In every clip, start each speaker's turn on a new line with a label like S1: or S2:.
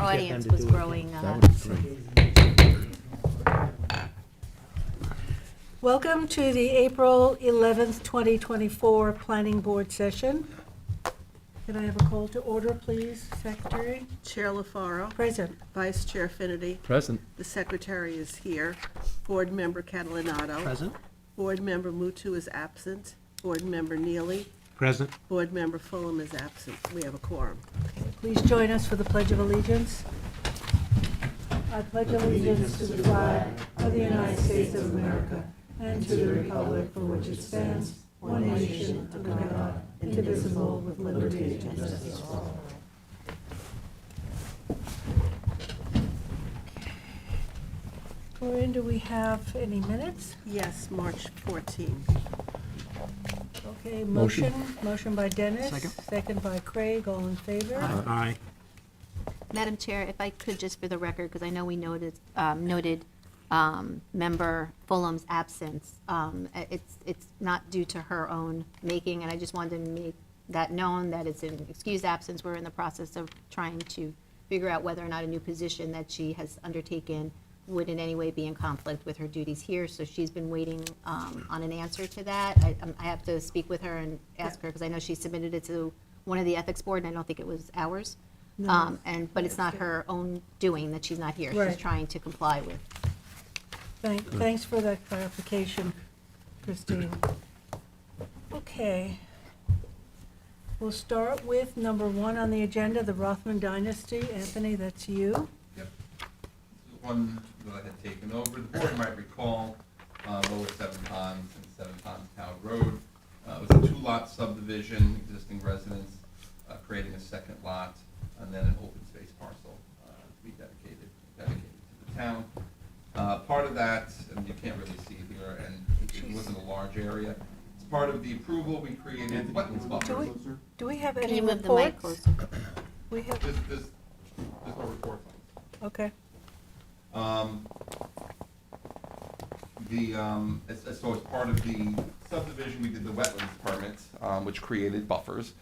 S1: audience was growing.
S2: That would be great.
S3: Welcome to the April 11th, 2024 Planning Board session. Can I have a call to order, please, Secretary?
S4: Chair LaFaro.
S3: Present.
S4: Vice Chair Finnerty.
S2: Present.
S4: The Secretary is here. Board Member Catalinato.
S2: Present.
S4: Board Member Mutu is absent. Board Member Neely.
S2: Present.
S4: Board Member Fulham is absent. We have a quorum.
S3: Please join us for the Pledge of Allegiance. I pledge allegiance to the flag of the United States of America and to the republic for which it stands, one nation, under God, indivisible, with liberty and justice for all. Corinne, do we have any minutes?
S4: Yes, March 14.
S3: Okay,
S2: Motion.
S3: motion by Dennis.
S2: Second.
S3: Second by Craig, all in favor?
S2: Aye.
S1: Madam Chair, if I could, just for the record, because I know we noted Member Fulham's absence. It's not due to her own making, and I just wanted to make that known, that it's an excused absence. We're in the process of trying to figure out whether or not a new position that she has undertaken would in any way be in conflict with her duties here, so she's been waiting on an answer to that. I have to speak with her and ask her, because I know she submitted it to one of the ethics board, and I don't think it was ours.
S3: No.
S1: But it's not her own doing that she's not here.
S3: Right.
S1: She's trying to comply with.
S3: Thanks for that clarification, Christine. Okay. We'll start with number 1 on the agenda, the Rothman dynasty. Anthony, that's you.
S5: Yep. This is one that I had taken over. The board might recall Lower Seven Ponds and Seven Ponds Town Road. It was a 2-lot subdivision, existing residents creating a second lot, and then an open space parcel to be dedicated to the town. Part of that, and you can't really see it here, and it wasn't a large area. As part of the approval, we created wetlands buffers.
S3: Do we have
S1: Can
S3: any
S1: you move the mic
S3: reports?
S1: closer?
S3: We have,
S5: There's no reports on
S3: okay.
S5: this. So as part of the subdivision, we did the wetlands permits, which created buffers.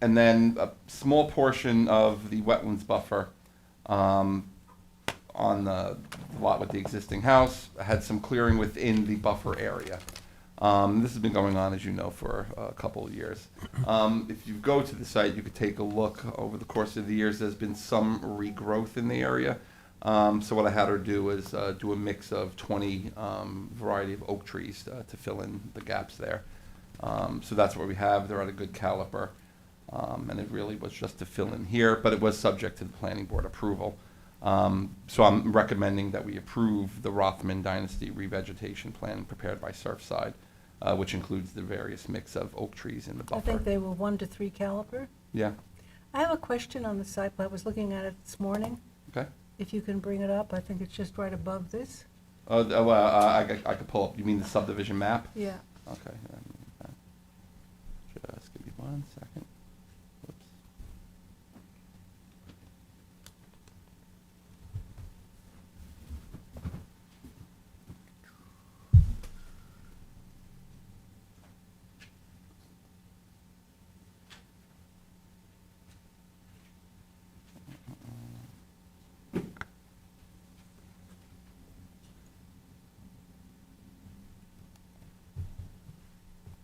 S5: And then a small portion of the wetlands buffer on the lot with the existing house had some clearing within the buffer area. This has been going on, as you know, for a couple of years. If you go to the site, you could take a look. Over the course of the years, there's been some regrowth in the area. So what I had her do is do a mix of 20 variety of oak trees to fill in the gaps there. So that's what we have. They're at a good caliber. And it really was just to fill in here, but it was subject to the planning board approval. So I'm recommending that we approve the Rothman Dynasty revegetation plan prepared by Surfside, which includes the various mix of oak trees in the buffer.
S3: I think they were 1 to 3 caliber.
S5: Yeah,
S3: I have a question on the site, I was looking at it this morning.
S5: okay.
S3: If you can bring it up, I think it's just right above this.
S5: I could pull up, you mean the subdivision map?
S3: Yeah.
S5: Okay. Just give me 1 second. Whoops.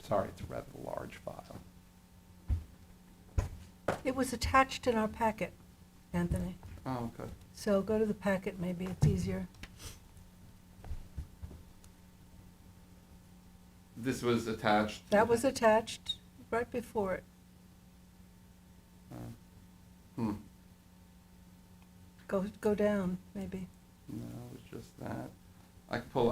S5: Sorry, it's a rather large file.
S3: It was attached in our packet, Anthony.
S5: Oh, okay.
S3: So go to the packet, maybe it's easier.
S5: This was attached.
S3: That was attached right before it.
S5: Hmm.
S3: Go down, maybe.
S5: No, it was just that. I can pull,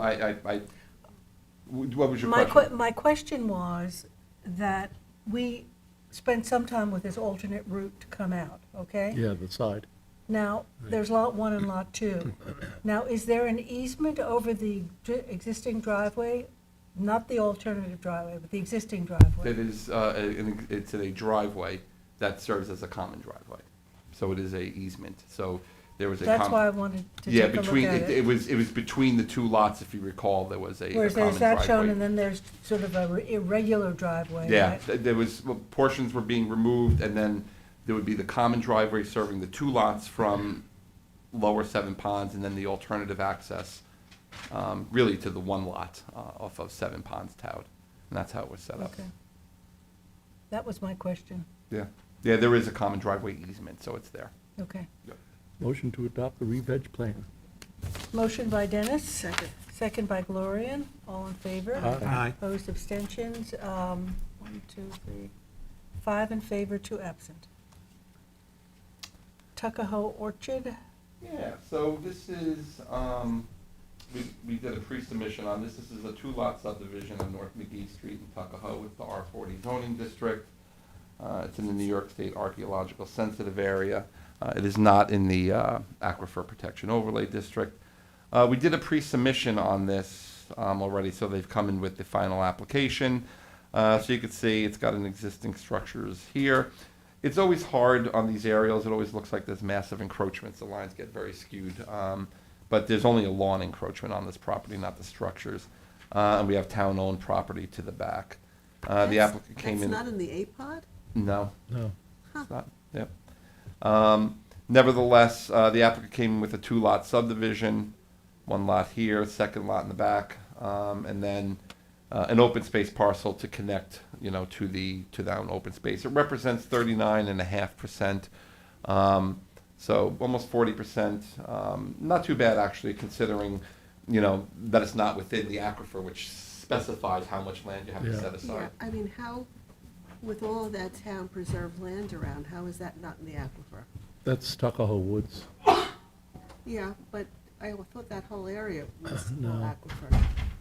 S5: what was your question?
S3: My question was that we spent some time with this alternate route to come out, okay?
S2: Yeah, the side.
S3: Now, there's lot 1 and lot 2. Now, is there an easement over the existing driveway? Not the alternative driveway, but the existing driveway?
S5: It is, it's a driveway that serves as a common driveway. So it is a easement, so there was a.
S3: That's why I wanted to
S5: Yeah,
S3: take a look
S5: between,
S3: at
S5: it was between the 2 lots, if you recall, there was a common
S3: Whereas
S5: driveway.
S3: there's that shown, and then there's sort of a irregular driveway,
S5: Yeah,
S3: right?
S5: there was, portions were being removed, and then There would be the common driveway serving the 2 lots from lower Seven Ponds, and then the alternative access, really to the 1 lot off of Seven Ponds Town. And that's how it was set up.
S3: Okay. That was my question.
S5: Yeah, yeah, there is a common driveway easement, so it's there.
S3: Okay.
S6: Motion to adopt the re-veg plan.
S3: Motion by Dennis.
S4: Second.
S3: Second by Gloria. All in favor?
S6: Aye.
S3: Opposed, abstentions? 1, 2, 3, 5 in favor, 2 absent. Tuckahoe Orchard.
S5: Yeah, so this is, we did a pre-submission on this. This is a 2-lot subdivision on North McGee Street in Tuckahoe with the R40 zoning district. It's in the New York State Archaeological Sensitive Area. It is not in the Aquifer Protection Overlay District. We did a pre-submission on this already, so they've come in with the final application. So you can see it's got an existing structures here. It's always hard on these aerials. It always looks like there's massive encroachments. The lines get very skewed. But there's only a lawn encroachment on this property, not the structures. And we have town-owned property to the back. The applicant came in.
S4: That's not in the A-pod?
S5: No,
S6: No.
S5: it's not, yep. Nevertheless, the applicant came in with a 2-lot subdivision, 1 lot here, 2nd lot in the back, and then an open space parcel to connect, to that open space. It represents 39.5%, so almost 40%. Not too bad, actually, considering, that it's not within the aquifer, which specifies how much land you have to
S6: Yeah.
S5: set aside.
S4: Yeah, I mean, how, with all of that town preserved land around, how is that not in the aquifer?
S6: That's Tuckahoe Woods.
S4: Yeah, but I thought that whole area was all
S6: No.
S4: aquifer.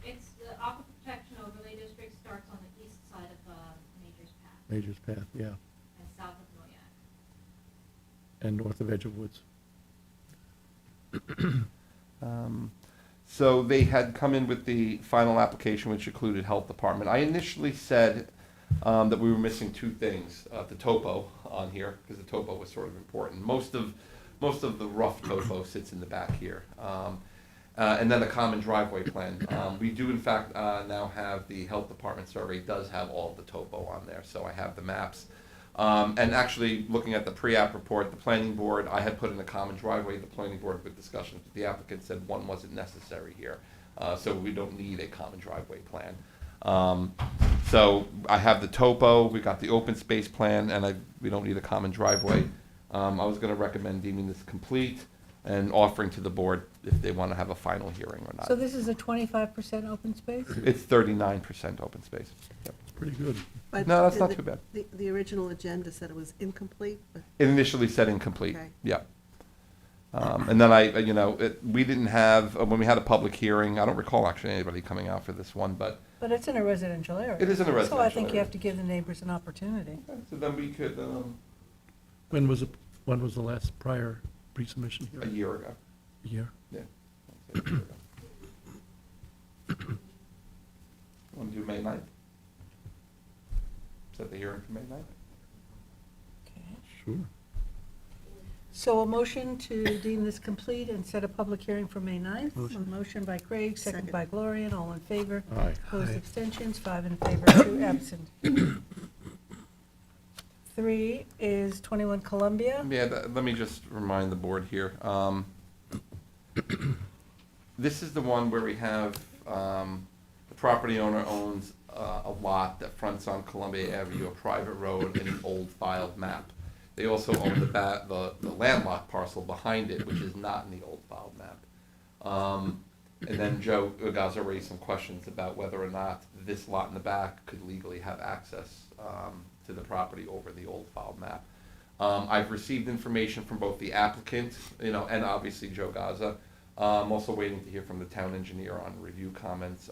S7: It's, the Aquifer Protection Overlay District starts on the east side of Major's Path
S6: Major's Path, yeah,
S7: and south of Noyak.
S6: and north of Edge of Woods.
S5: So they had come in with the final application, which included health department. I initially said that we were missing 2 things, the topo on here, because the topo was sort of important. Most of the rough topo sits in the back here. And then the common driveway plan. We do in fact now have the health department survey does have all of the topo on there, so I have the maps. And actually, looking at the pre-app report, the planning board, I had put in a common driveway. The planning board, with discussions with the applicant, said one wasn't necessary here. So we don't need a common driveway plan. So I have the topo, we got the open space plan, and we don't need a common driveway. I was gonna recommend deeming this complete and offering to the board if they wanna have a final hearing or
S3: So
S5: not.
S3: this is a 25% open space?
S5: It's 39% open space. Yep.
S6: It's pretty good.
S4: But
S5: No, that's not
S4: the-
S5: too bad.
S4: The original agenda said it was incomplete, but,
S5: It initially said incomplete,
S4: Okay.
S5: yeah. And then we didn't have, when we had a public hearing, I don't recall actually anybody coming out for this one, but,
S3: But it's in a residential area.
S5: It is in a
S3: So I
S5: residential
S3: think you
S5: area.
S3: have to give the neighbors an opportunity.
S5: so then we could,
S6: When was the last prior pre-submission
S5: a
S6: hearing?
S5: year ago,
S6: A year?
S5: yeah. I'd say a year ago. Want to do May 9th? Set the hearing for May 9th?
S3: Okay.
S6: Sure.
S3: So a motion to deem this complete and set a public hearing for May 9th.
S6: Motion.
S3: A motion by Craig, second
S4: Second.
S3: by Gloria, and all in favor.
S6: Aye.
S3: Opposed,
S6: Aye.
S3: abstentions, 5 in favor, 2 absent. 3 is 21 Columbia.
S5: Yeah, let me just remind the board here. This is the one where we have, the property owner owns a lot that fronts on Columbia Avenue, a private road, and an old filed map. They also own the landlocked parcel behind it, which is not in the old filed map. And then Joe Gaza raised some questions about whether or not this lot in the back could legally have access to the property over the old filed map. I've received information from both the applicant, and obviously Joe Gaza. I'm also waiting to hear from the town engineer on review comments.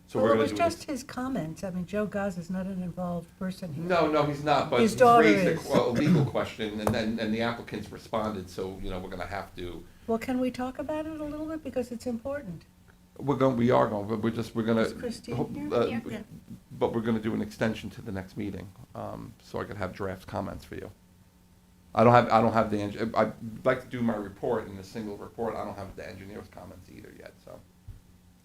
S5: So we're
S3: Well, it
S5: gonna
S3: was
S5: do
S3: just his comments. I mean, Joe Gaz is not an involved person here.
S5: No, he's not, but
S3: His
S5: he's
S3: daughter
S5: raised
S3: is.
S5: a legal question, and the applicant's responded, so, we're gonna have to,
S3: Well, can we talk about it a little bit, because it's important?
S5: we are going, but we're gonna.
S3: Is Christine here?
S7: Yeah.
S5: But we're gonna do an extension to the next meeting, so I could have draft comments for you. I don't have the, I'd like to do my report in a single report, I don't have the engineer's comments either yet, so,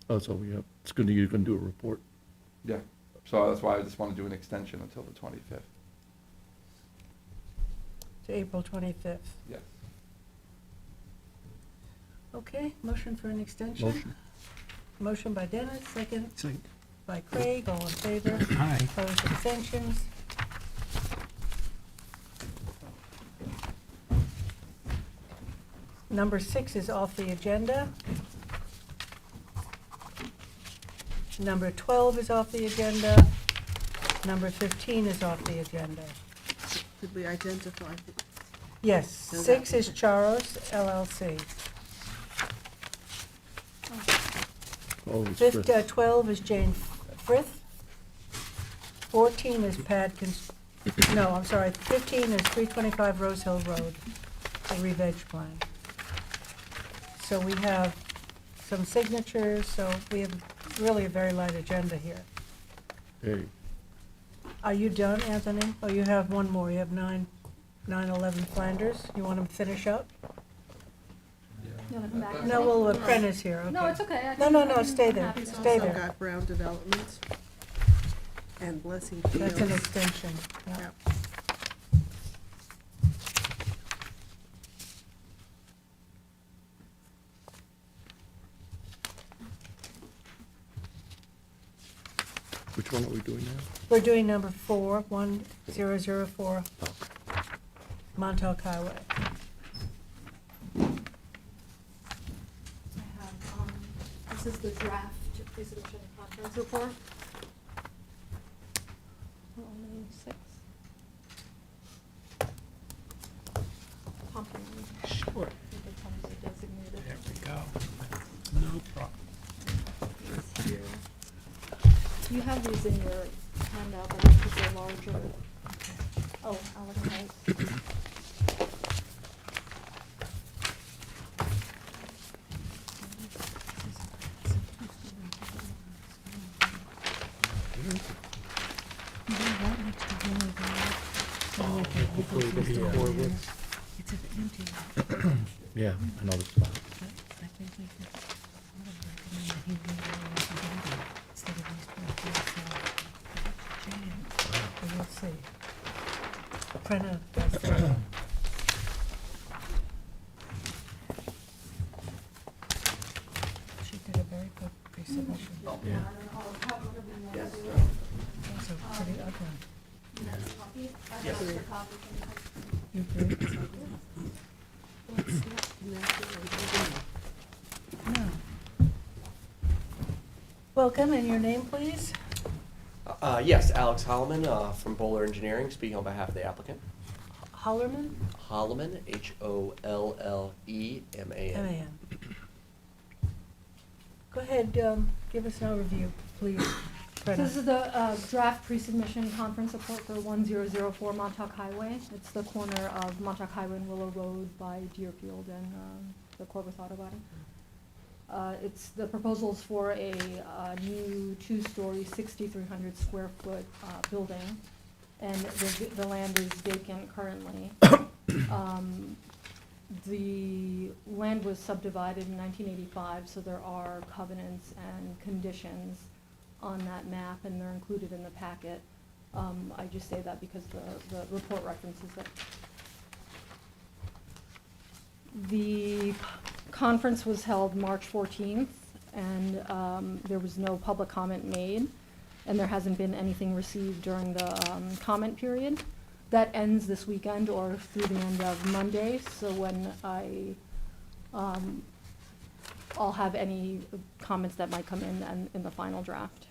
S6: Oh, so it's good that you can do a report.
S5: yeah. So that's why I just wanna do an extension until the 25th.
S3: to April 25th.
S5: Yes.
S3: Okay, motion for an extension?
S6: Motion.
S3: Motion by Dennis, second
S6: Second.
S3: by Craig, all in favor.
S6: Aye.
S3: Opposed, abstentions. Number 6 is off the agenda. Number 12 is off the agenda. Number 15 is off the agenda.
S4: Did we identify?
S3: Yes,
S4: No,
S3: 6
S4: that-
S3: is Charos LLC.
S6: Oh, it's Chris.
S3: 12 is Jane Frith. 14 is no, I'm sorry, 15 is 325 Rose Hill Road, a re-veg plan. So we have some signatures, so we have really a very light agenda here.
S6: Hey,
S3: Are you done, Anthony? Oh, you have one more, you have 911 Flanders. You want to finish up?
S7: You wanna come back?
S3: No, well, Brenna's here, okay.
S7: No, it's okay.
S3: No, no, no, stay
S7: I'm
S3: there,
S7: happy to
S3: stay
S7: also-
S3: there.
S4: Also got Brown Development and Blessing
S3: That's an
S4: Fields.
S3: extension, yeah.
S4: Yep.
S6: which one are we doing now?
S3: We're doing number 4, 1004 Montauk Highway.
S7: I have, this is the draft pre-submission conference report. Only 6. Pumpkin.
S6: Sure.
S7: Designated.
S6: There we go. No problem.
S7: Here. You have these in your handout, but I think they're larger. Oh, Alex has.
S6: Yeah, I know the spot.
S3: We'll see. Brenna does that. She did a very good pre-submission.
S6: Yeah.
S4: Yes.
S3: Also pretty ugly.
S7: Yes.
S3: You agree? No. Welcome, and your name, please?
S8: Yes, Alex Holloman from Bowler Engineering, speaking on behalf of the applicant.
S3: Hollerman?
S8: Holloman, Holleman.
S3: M-A-N. Go ahead, give us an overview, please, Brenna.
S7: This is the draft pre-submission conference report for 1004 Montauk Highway. It's the corner of Montauk Highway and Willow Road by Deerfield and the Corvus Auto Body. It's the proposals for a new 2-story, 6,300 square foot building, and the land is vacant currently. The land was subdivided in 1985, so there are covenants and conditions on that map, and they're included in the packet. I just say that because the report references it. The conference was held March 14th, and there was no public comment made, and there hasn't been anything received during the comment period. That ends this weekend or through the end of Monday, so when I'll have any comments that might come in the final draft.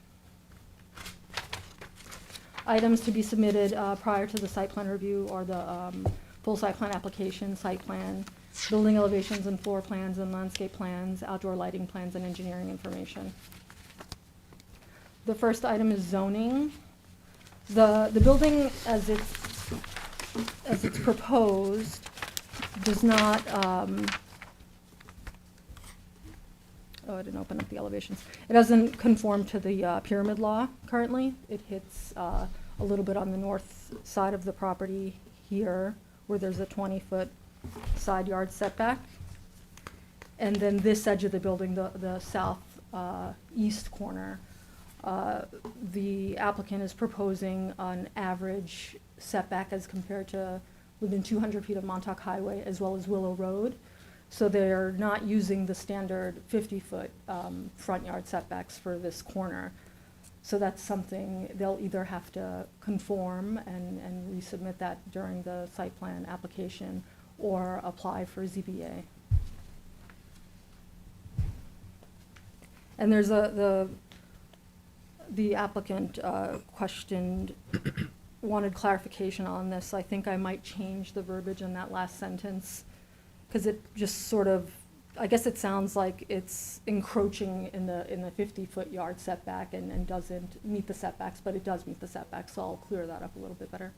S7: Items to be submitted prior to the site plan review are the full site plan application, site plan, building elevations and floor plans and landscape plans, outdoor lighting plans, and engineering information. The first item is zoning. The building as it's proposed does not, oh, I didn't open up the elevations. It doesn't conform to the pyramid law currently. It hits a little bit on the north side of the property here, where there's a 20-foot side yard setback. And then this edge of the building, the south east corner, the applicant is proposing an average setback as compared to within 200 feet of Montauk Highway as well as Willow Road. So they're not using the standard 50-foot front yard setbacks for this corner. So that's something they'll either have to conform and resubmit that during the site plan application or apply for ZBA. And there's the applicant wanted clarification on this. I think I might change the verbiage in that last sentence, because it just sort of, I guess it sounds like it's encroaching in the 50-foot yard setback and doesn't meet the setbacks, but it does meet the setbacks, so I'll clear that up a little bit better.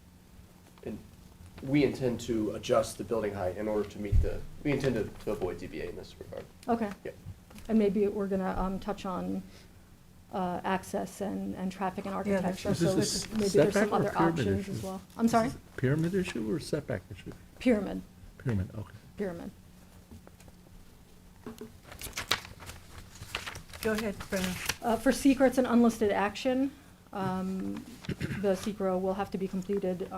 S8: And we intend to adjust the building height in order to meet we intend to avoid ZBA in this regard.
S7: Okay.
S8: Yeah.
S7: And maybe we're gonna touch on access and traffic and
S3: Yeah, that's
S7: architecture,
S6: Is
S7: so
S6: this a
S7: maybe there's some
S6: setback or
S7: other
S6: pyramid
S7: options
S6: issue?
S7: as well. I'm sorry?
S6: Is this a pyramid issue or setback issue?
S7: Pyramid,
S6: Pyramid, okay.
S7: pyramid.
S3: Go ahead, Brenna.
S7: For secrets and unlisted action, the secret will have to be completed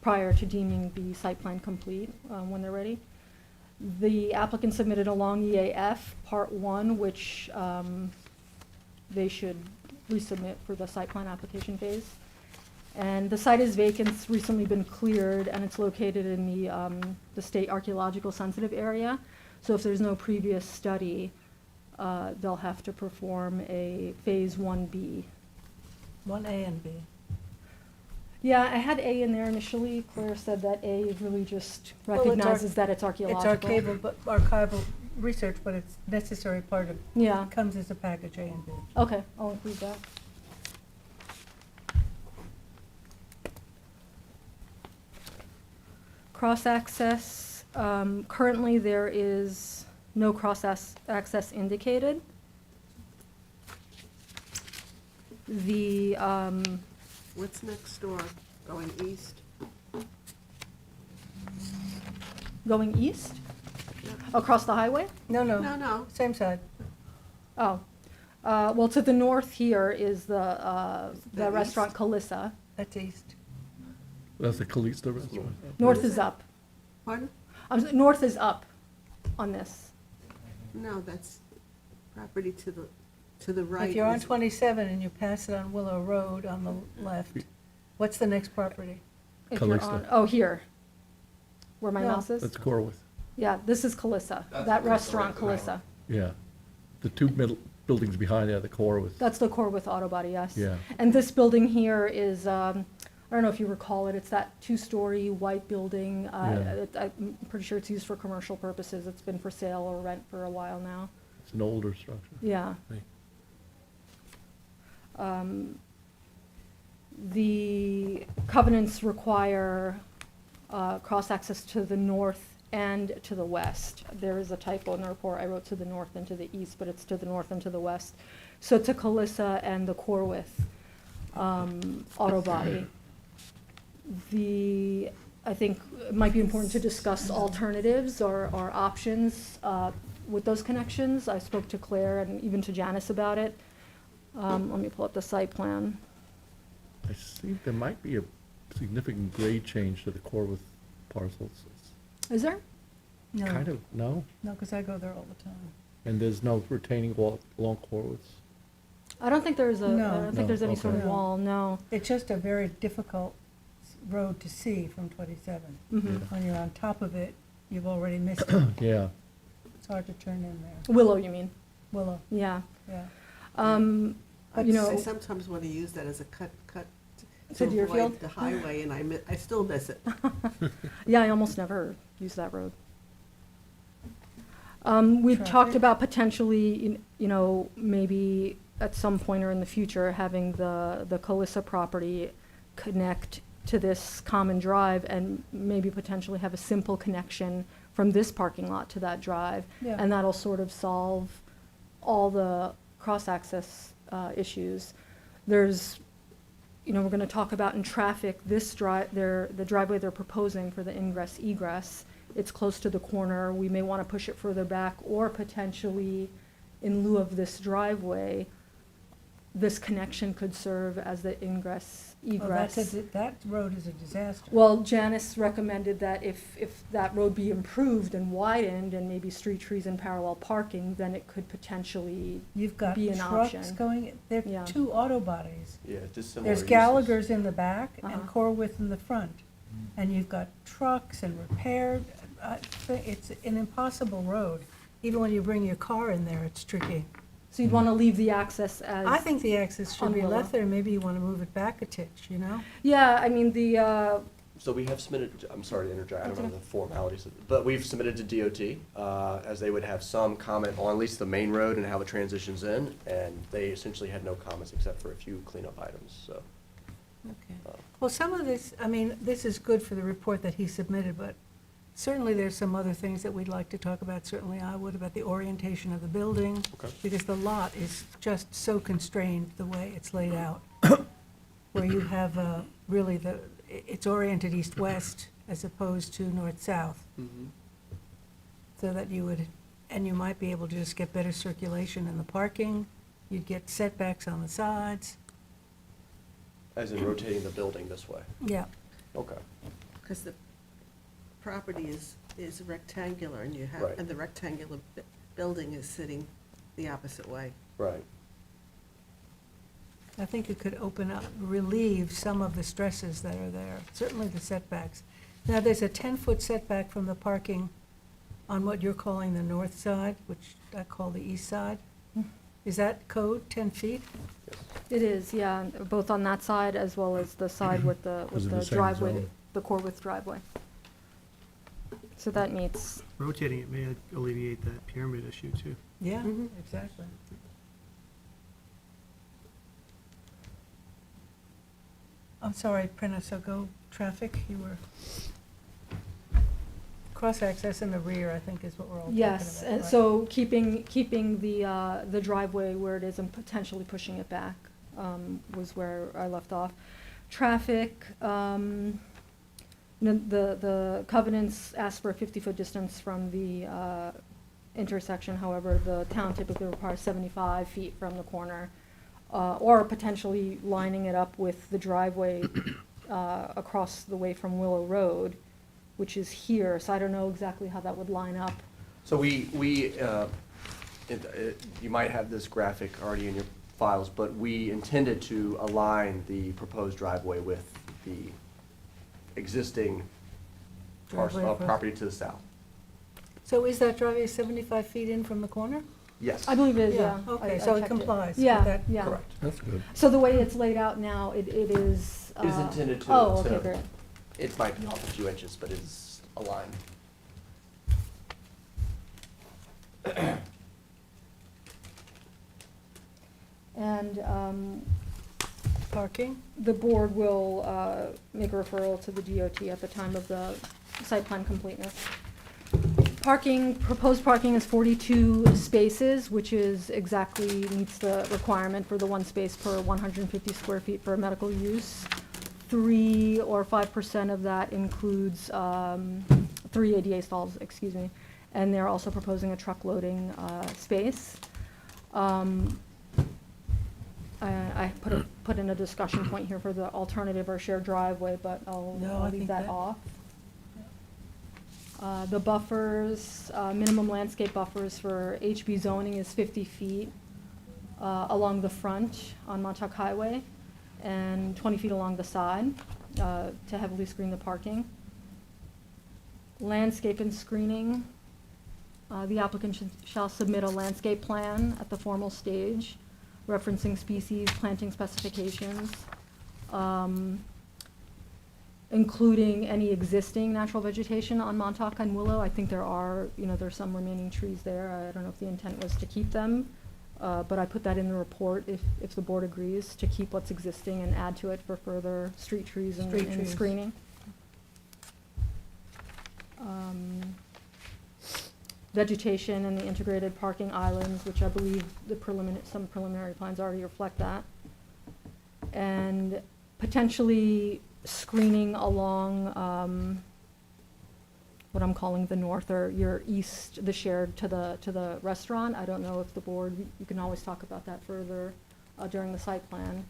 S7: prior to deeming the site plan complete when they're ready. The applicant submitted a long EAF, Part 1, which they should resubmit for the site plan application phase. And the site is vacant, it's recently been cleared, and it's located in the state archaeological sensitive area. So if there's no previous study, they'll have to perform a Phase 1B.
S3: 1A and B.
S7: Yeah, I had A in there initially. Claire said that A really just
S3: Well, it's
S7: recognizes that it's
S3: It's
S7: archaeological.
S3: archival research, but it's necessary part of,
S7: Yeah,
S3: comes as a package A and B.
S7: okay, I'll include that. Cross-access, currently there is no cross-access indicated. The,
S4: What's next door, going east?
S7: going east, across the highway?
S3: No,
S4: No,
S3: no,
S4: no,
S3: same side.
S7: Oh, well, to the north here is the
S4: That
S7: restaurant
S4: east?
S7: Calissa.
S3: That's east.
S6: That's the Calista restaurant?
S7: North is up.
S4: pardon?
S7: North is up on this.
S4: No, that's property to the right.
S3: If you're on
S4: is-
S3: 27 and you pass it on Willow Road on the left, what's the next property?
S7: If you're
S6: Calista.
S7: on, oh, here, where my
S3: No.
S7: mouse is?
S6: That's Corwith,
S7: Yeah, this is Calissa,
S5: That's
S7: that
S5: Calissa,
S7: restaurant
S5: right, the
S7: Calissa.
S6: yeah. The two middle buildings behind there, the Corwith.
S7: That's the Corwith Auto Body, yes.
S6: Yeah.
S7: And this building here is, I don't know if you recall it, it's that two-story white building. I'm pretty sure it's used for commercial purposes. It's been for sale or rent for a while now.
S6: It's an older structure.
S7: Yeah.
S6: Right.
S7: The covenants require cross-access to the north and to the west. There is a typo in the report. I wrote to the north and to the east, but it's to the north and to the west. So to Calissa and the Corwith auto body. I think it might be important to discuss alternatives or options with those connections. I spoke to Claire and even to Janice about it. Let me pull up the site plan.
S6: I see there might be a significant grade change to the Corwith parcels.
S7: Is there?
S3: No,
S6: Kind of, no?
S3: no, because I go there all the time.
S6: And there's no retaining wall along Corwith's?
S7: I don't think there's
S3: No.
S7: I don't think there's any sort of
S3: No.
S7: wall, no.
S3: It's just a very difficult road to see from 27.
S7: Mhm.
S3: When you're on top of it, you've already missed it.
S6: Yeah.
S3: It's hard to turn in there.
S7: Willow, you mean?
S3: Willow,
S7: Yeah.
S3: yeah.
S4: But
S7: You know,
S4: I sometimes want to use that as a cut
S7: To
S4: to
S7: Deerfield?
S4: avoid the highway, and I still miss it.
S7: yeah, I almost never use that road. We talked
S3: Traffic.
S7: about potentially, maybe at some point or in the future, having the Calissa property connect to this common drive and maybe potentially have a simple connection from this parking lot to that drive.
S3: Yeah.
S7: And that'll sort of solve all the cross-access issues. There's, we're gonna talk about in traffic, this the driveway they're proposing for the ingress egress. It's close to the corner. We may wanna push it further back or potentially, in lieu of this driveway, this connection could serve as the ingress
S3: Oh,
S7: egress.
S3: that road is a disaster.
S7: Well, Janice recommended that if that road be improved and widened and maybe street trees and parallel parking, then it could potentially,
S3: You've got
S7: be an
S3: trucks
S7: option.
S3: going, there
S7: Yeah.
S3: are 2 auto bodies.
S8: Yeah, dissimilar
S3: There's
S8: uses.
S3: Gallagher's in the back and
S7: Uh-huh.
S3: Corwith in the front. And you've got trucks and repair, it's an impossible road. Even when you bring your car in there, it's tricky.
S7: so you'd want to leave the access as.
S3: I think the access should be
S7: on
S3: left
S7: Willow.
S3: there, maybe you want to move it back a titch, you know?
S7: Yeah, I mean,
S8: So we have submitted, I'm sorry to interject, I don't
S7: That's
S8: know the formalities, but we've submitted to DOT, as they would have some comment on at least the main road and how it transitions in, and they essentially had no comments except for a few cleanup items, so.
S3: Okay. Well, some of this, I mean, this is good for the report that he submitted, but certainly there's some other things that we'd like to talk about. Certainly I would, about the orientation of the building.
S8: Okay.
S3: Because the lot is just so constrained the way it's laid out. Where you have really it's oriented east-west as opposed to north-south. So that you would, and you might be able to just get better circulation in the parking. You'd get setbacks on the sides.
S8: As in rotating the building this way,
S3: Yeah.
S8: okay.
S4: Because the property is rectangular, and you have,
S8: Right.
S4: and the rectangular building is sitting the opposite way.
S8: Right.
S3: I think it could open up, relieve some of the stresses that are there, certainly the setbacks. Now, there's a 10-foot setback from the parking on what you're calling the north side, which I call the east side. Is that code, 10 feet?
S7: it is, yeah, both on that side as well as the side with the
S6: Because of the same
S7: driveway,
S6: zone.
S7: the Corwith driveway. So that meets,
S2: Rotating it may alleviate that pyramid issue too.
S3: Yeah, exactly. I'm sorry, Prina, so go traffic, you were, cross-access in the rear, I think, is what we're all talking about.
S7: yes, and
S3: right?
S7: so keeping the driveway where it is and potentially pushing it back, was where I left off. Traffic, the covenants ask for a 50-foot distance from the intersection, however, the town typically requires 75 feet from the corner, or potentially lining it up with the driveway across the way from Willow Road, which is here, so I don't know exactly how that would line up.
S8: So you might have this graphic already in your files, but we intended to align the proposed driveway with the existing
S3: Driveway across.
S8: property to the south.
S3: So is that driveway 75 feet in from the corner?
S8: Yes.
S7: I believe it is, yeah.
S3: Okay,
S7: I
S3: so it
S7: checked
S3: complies with
S7: Yeah,
S3: that?
S7: yeah.
S8: Correct.
S6: That's good.
S7: So the way it's laid out now, it is.
S8: It is intended to.
S7: Oh, okay, great.
S8: It might be off a few inches, but it is aligned.
S7: And
S3: Parking?
S7: the board will make a referral to the DOT at the time of the site plan completeness. Parking, proposed parking is 42 spaces, which is exactly, meets the requirement for the 1 space per 150 square feet for medical use. 3 or 5% of that includes 3 ADA stalls, excuse me, and they're also proposing a truck loading space. I put in a discussion point here for the alternative or shared driveway, but
S3: No, I
S7: I'll leave
S3: think
S7: that
S3: that-
S7: off. The buffers, minimum landscape buffers for HB zoning is 50 feet along the front on Montauk Highway and 20 feet along the side to heavily screen the parking. Landscape and screening, the applicant shall submit a landscape plan at the formal stage referencing species, planting specifications, including any existing natural vegetation on Montauk and Willow. I think there are, there's some remaining trees there. I don't know if the intent was to keep them, but I put that in the report if the board agrees to keep what's existing and add to it for further street trees and
S3: Street
S7: and
S3: trees.
S7: screening. Vegetation and the integrated parking islands, which I believe some preliminary plans already reflect that. And potentially screening along, what I'm calling the north or your east, the shared to the restaurant. I don't know if the board, you can always talk about that further. during the site plan.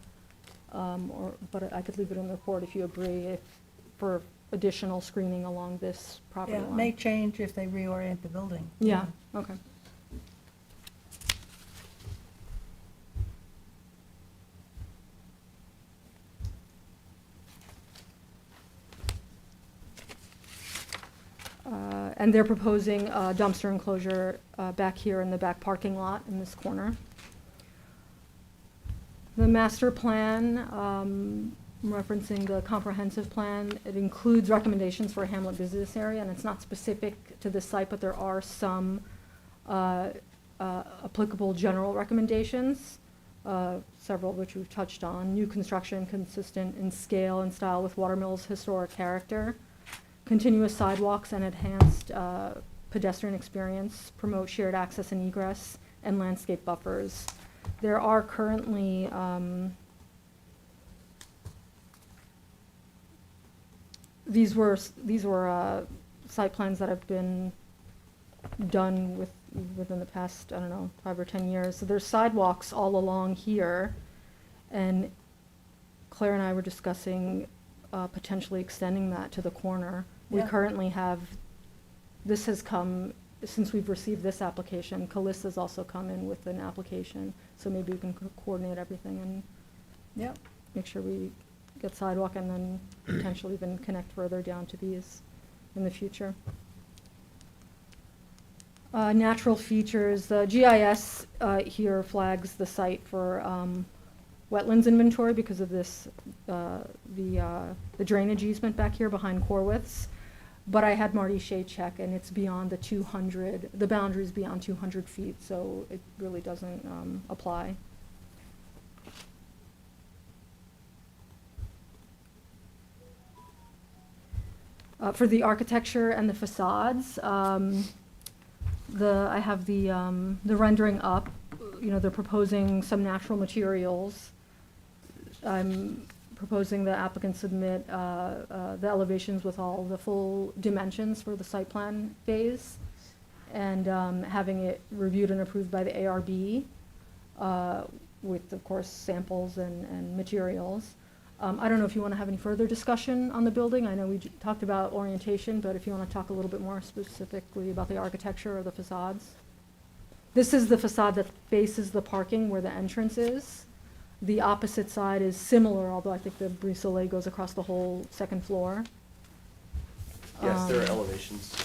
S7: But I could leave it in the report if you agree, for additional screening along this property
S3: Yeah,
S7: line.
S3: it may change if they reorient the building.
S7: Yeah, okay. And they're proposing a dumpster enclosure back here in the back parking lot in this corner. The master plan, referencing the comprehensive plan, it includes recommendations for a Hamlet business area, and it's not specific to this site, but there are some applicable general recommendations, several of which we've touched on. New construction consistent in scale and style with Watermill's historic character. Continuous sidewalks and enhanced pedestrian experience, promote shared access and egress, and landscape buffers. There are currently these were site plans that have been done within the past, I don't know, 5 or 10 years. So there's sidewalks all along here, and Claire and I were discussing potentially extending that to the corner. We
S3: Yeah.
S7: currently have, this has come, since we've received this application, Calista's also come in with an application, so maybe we can coordinate everything and
S3: Yep.
S7: make sure we get sidewalk and then potentially even connect further down to these in the future. Natural features, the GIS here flags the site for wetlands inventory because of this, the drainage easement back here behind Corwith's. But I had Marty Shea check, and it's beyond the 200, the boundary's beyond 200 feet, so it really doesn't apply. For the architecture and the facades, I have the rendering up. You know, they're proposing some natural materials. I'm proposing the applicant submit the elevations with all the full dimensions for the site plan phase, and having it reviewed and approved by the ARB with, of course, samples and materials. I don't know if you want to have any further discussion on the building. I know we talked about orientation, but if you want to talk a little bit more specifically about the architecture or the facades. This is the facade that faces the parking where the entrance is. The opposite side is similar, although I think the brise soleil goes across the whole second floor.
S8: Yes, there are elevations.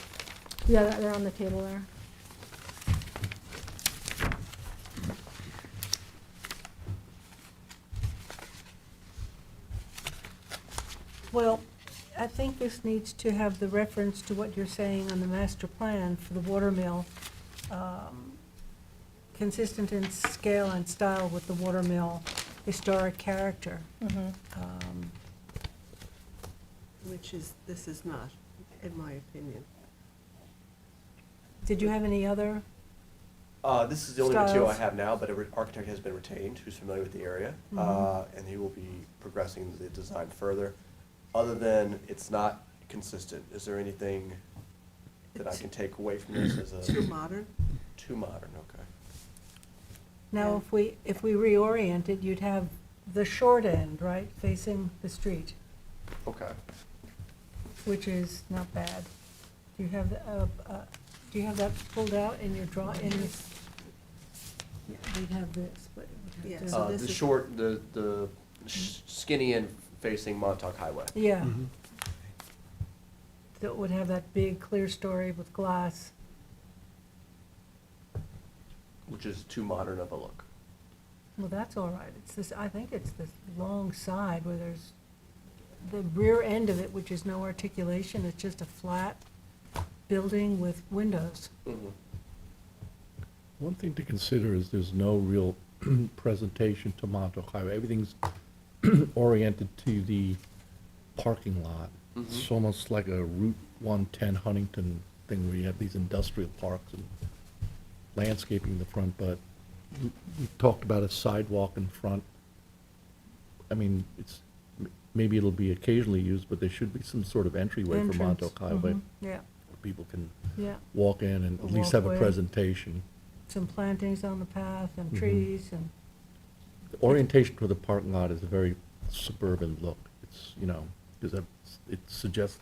S7: Yeah, they're on the table there.
S3: Well, I think this needs to have the reference to what you're saying on the master plan for the watermill, consistent in scale and style with the watermill historic character.
S7: Mhm.
S4: Which is, this is not, in my opinion.
S3: Did you have any other?
S8: This is the only material I
S3: Styles.
S8: have now, but an architect has been retained who's familiar with the area, and he will be progressing the design further. Other than it's not consistent, is there anything that I can take away from this as a?
S4: Too modern?
S8: Too modern, okay.
S3: Now, if we reorient it, you'd have the short end, right, facing the street,
S8: Okay.
S3: which is not bad. Do you have, do you have that pulled out in your in this? Yeah, we'd have this, but it would
S4: Yeah,
S3: have
S4: so
S3: to.
S4: this
S8: The
S4: is-
S8: short, the skinny end facing Montauk Highway.
S3: Yeah,
S2: Mhm.
S3: that would have that big clear story with glass.
S8: Which is too modern of a look.
S3: Well, that's all right. It's this, I think it's this long side where there's the rear end of it, which is no articulation, it's just a flat building with windows.
S6: One thing to consider is there's no real presentation to Montauk Highway. Everything's oriented to the parking lot. It's almost like a Route 110 Huntington thing where you have these industrial parks and landscaping in the front, but we talked about a sidewalk in front. I mean, it's, maybe it'll be occasionally used, but there should be some sort of entryway for
S3: Entrance.
S6: Montauk Highway.
S3: Yeah,
S6: Where people can
S3: yeah.
S6: walk in and
S3: A
S6: at least have a
S3: walkway.
S6: presentation.
S3: Some plantings on the path and
S6: Mhm.
S3: trees and,
S6: The orientation for the parking lot is a very suburban look. It's, you know, because it suggests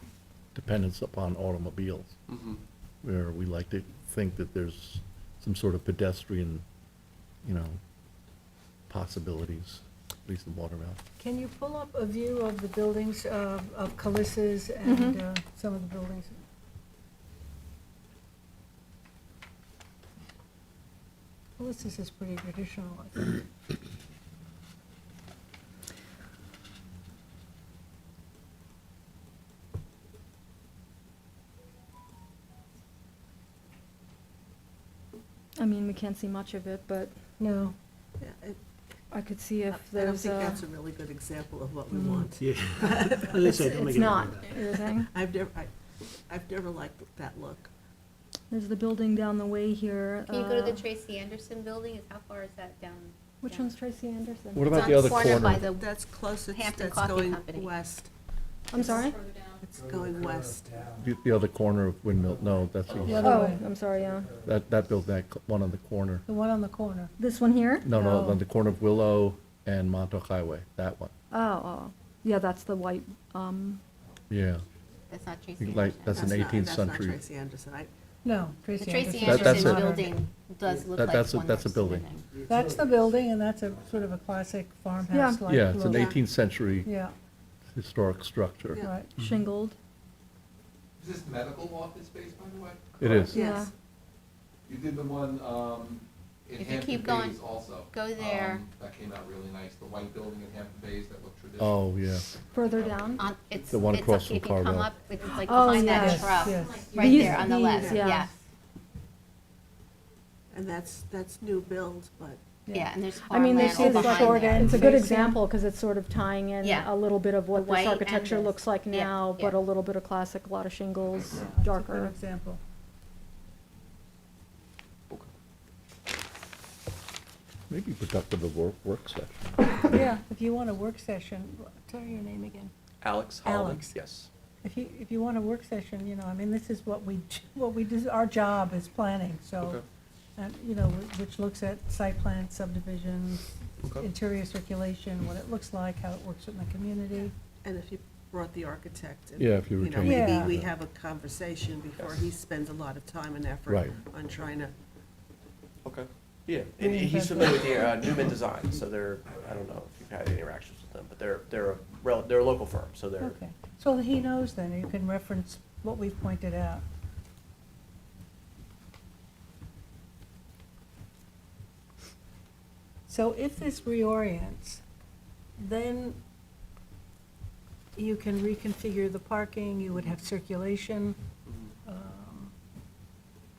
S6: dependence upon automobiles,
S5: Mhm.
S6: where we like to think that there's some sort of pedestrian, you know, possibilities, at least in Waterville.
S3: Can you pull up a view of the buildings of Calissa's and some of the buildings? Calissa's is pretty traditional, I think.
S7: I mean, we can't see much of it, but
S3: No,
S4: Yeah,
S7: I could see if
S4: I don't
S7: there's
S4: think
S7: a.
S4: that's a really good example of what we
S3: Mm.
S4: want.
S2: Yeah. As I said, don't make
S7: It's
S2: it about
S7: not,
S2: that.
S7: you're saying?
S4: I've never liked that look.
S7: There's the building down the way here.
S1: Can you go to the Tracy Anderson building? How far is that down?
S7: Which
S1: down?
S7: one's Tracy Anderson?
S6: What
S1: It's
S6: about
S1: on
S6: the other
S1: corner by
S6: corner?
S1: the-
S4: That's closest,
S1: Hampton
S4: that's
S1: Coffee
S4: going
S1: Company.
S4: west.
S7: I'm sorry?
S4: It's going west.
S6: The other corner of Windmill, no, that's
S3: The
S6: east.
S3: other
S7: Oh,
S3: way.
S7: I'm sorry, yeah.
S6: That building, one on the corner.
S3: The one on the corner.
S7: This one here?
S6: No,
S3: No.
S6: on the corner of Willow and Montauk Highway, that one.
S7: Oh, yeah, that's the white,
S6: Yeah,
S1: That's not Tracy
S6: like,
S1: Anderson.
S6: that's an
S4: not-
S6: 18th
S4: That's not
S6: century.
S4: Tracy Anderson.
S3: No,
S1: The
S3: Tracy
S1: Tracy
S3: Anderson.
S6: That's
S1: Anderson
S6: it.
S1: building does look like
S6: That's a-
S1: one
S6: that's a building.
S1: sitting.
S3: That's the building, and that's a sort of a classic farmhouse-like
S6: Yeah, it's an
S3: look.
S6: 18th century
S3: Yeah,
S6: historic structure.
S4: Yeah.
S3: right.
S7: shingled.
S5: Is this medical office space, by the way?
S6: It is.
S4: Yes.
S5: You did the one in
S1: If you
S5: Hampton
S1: keep going,
S5: Bays also.
S1: go there.
S5: That came out really nice, the white building in Hampton Bays that looked traditional.
S6: Oh, yeah.
S7: Further down?
S1: It's
S6: The one
S1: it's
S6: across
S1: up-
S6: from
S1: If you come
S6: Carvel.
S1: up, it's like
S7: Oh,
S1: behind that
S7: yes,
S1: shrub,
S3: yes.
S1: right
S7: These-
S1: there on the
S7: these,
S1: left,
S7: yeah.
S1: yeah.
S4: And that's new build, but
S1: Yeah, and there's
S7: I mean,
S1: farmland
S7: this
S1: all
S7: is
S3: the
S1: behind
S3: short
S1: there.
S3: end.
S7: It's a good
S3: facing-
S7: example, because it's sort of tying in
S1: Yeah.
S7: a little bit of what
S1: The white
S7: this
S1: and
S7: architecture
S1: this.
S7: looks like
S1: Yeah,
S7: now, but
S1: yeah.
S7: a little bit of classic, a lot of shingles,
S3: Yeah, it's a good
S7: darker.
S3: example.
S6: Maybe productive of work session.
S3: Yeah, if you want a work session, tell her your name again.
S8: Alex Holland?
S3: Alex.
S8: Yes.
S3: If you want a work session, you know, I mean, this is what we do, our job is planning, so,
S8: Okay.
S3: and, you know, which looks at site plan, subdivisions,
S8: Okay.
S3: interior circulation, what it looks like, how it works in the community.
S4: and if you brought the architect. and,
S6: Yeah, if you
S4: know,
S6: retain-
S3: Yeah.
S4: maybe we have a conversation before he spends a lot of time and effort
S6: Right.
S4: on trying to.
S8: Okay. Yeah, and he's familiar with the Newman Design, so they're, I don't know if you've had any interactions with them, but they're a local firm, so they're,
S3: Okay, so he knows then, you can reference what we've pointed out. So if this reorients, then you can reconfigure the parking, you would have circulation.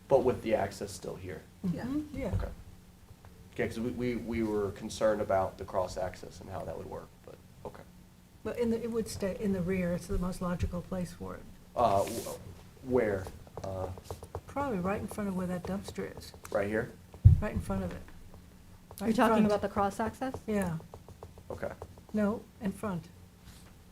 S8: but with the access still here.
S4: Yeah.
S3: Yeah,
S8: Okay. Okay, because we were concerned about the cross-access and how that would work, but, okay.
S3: but it would stay in the rear, it's the most logical place for it.
S8: Where?
S3: Probably right in front of where that dumpster is,
S8: Right here?
S3: right in front of it. Right
S7: You're
S3: in
S7: talking
S3: front.
S7: about the cross-access?
S3: Yeah.
S8: Okay.
S3: No, in front.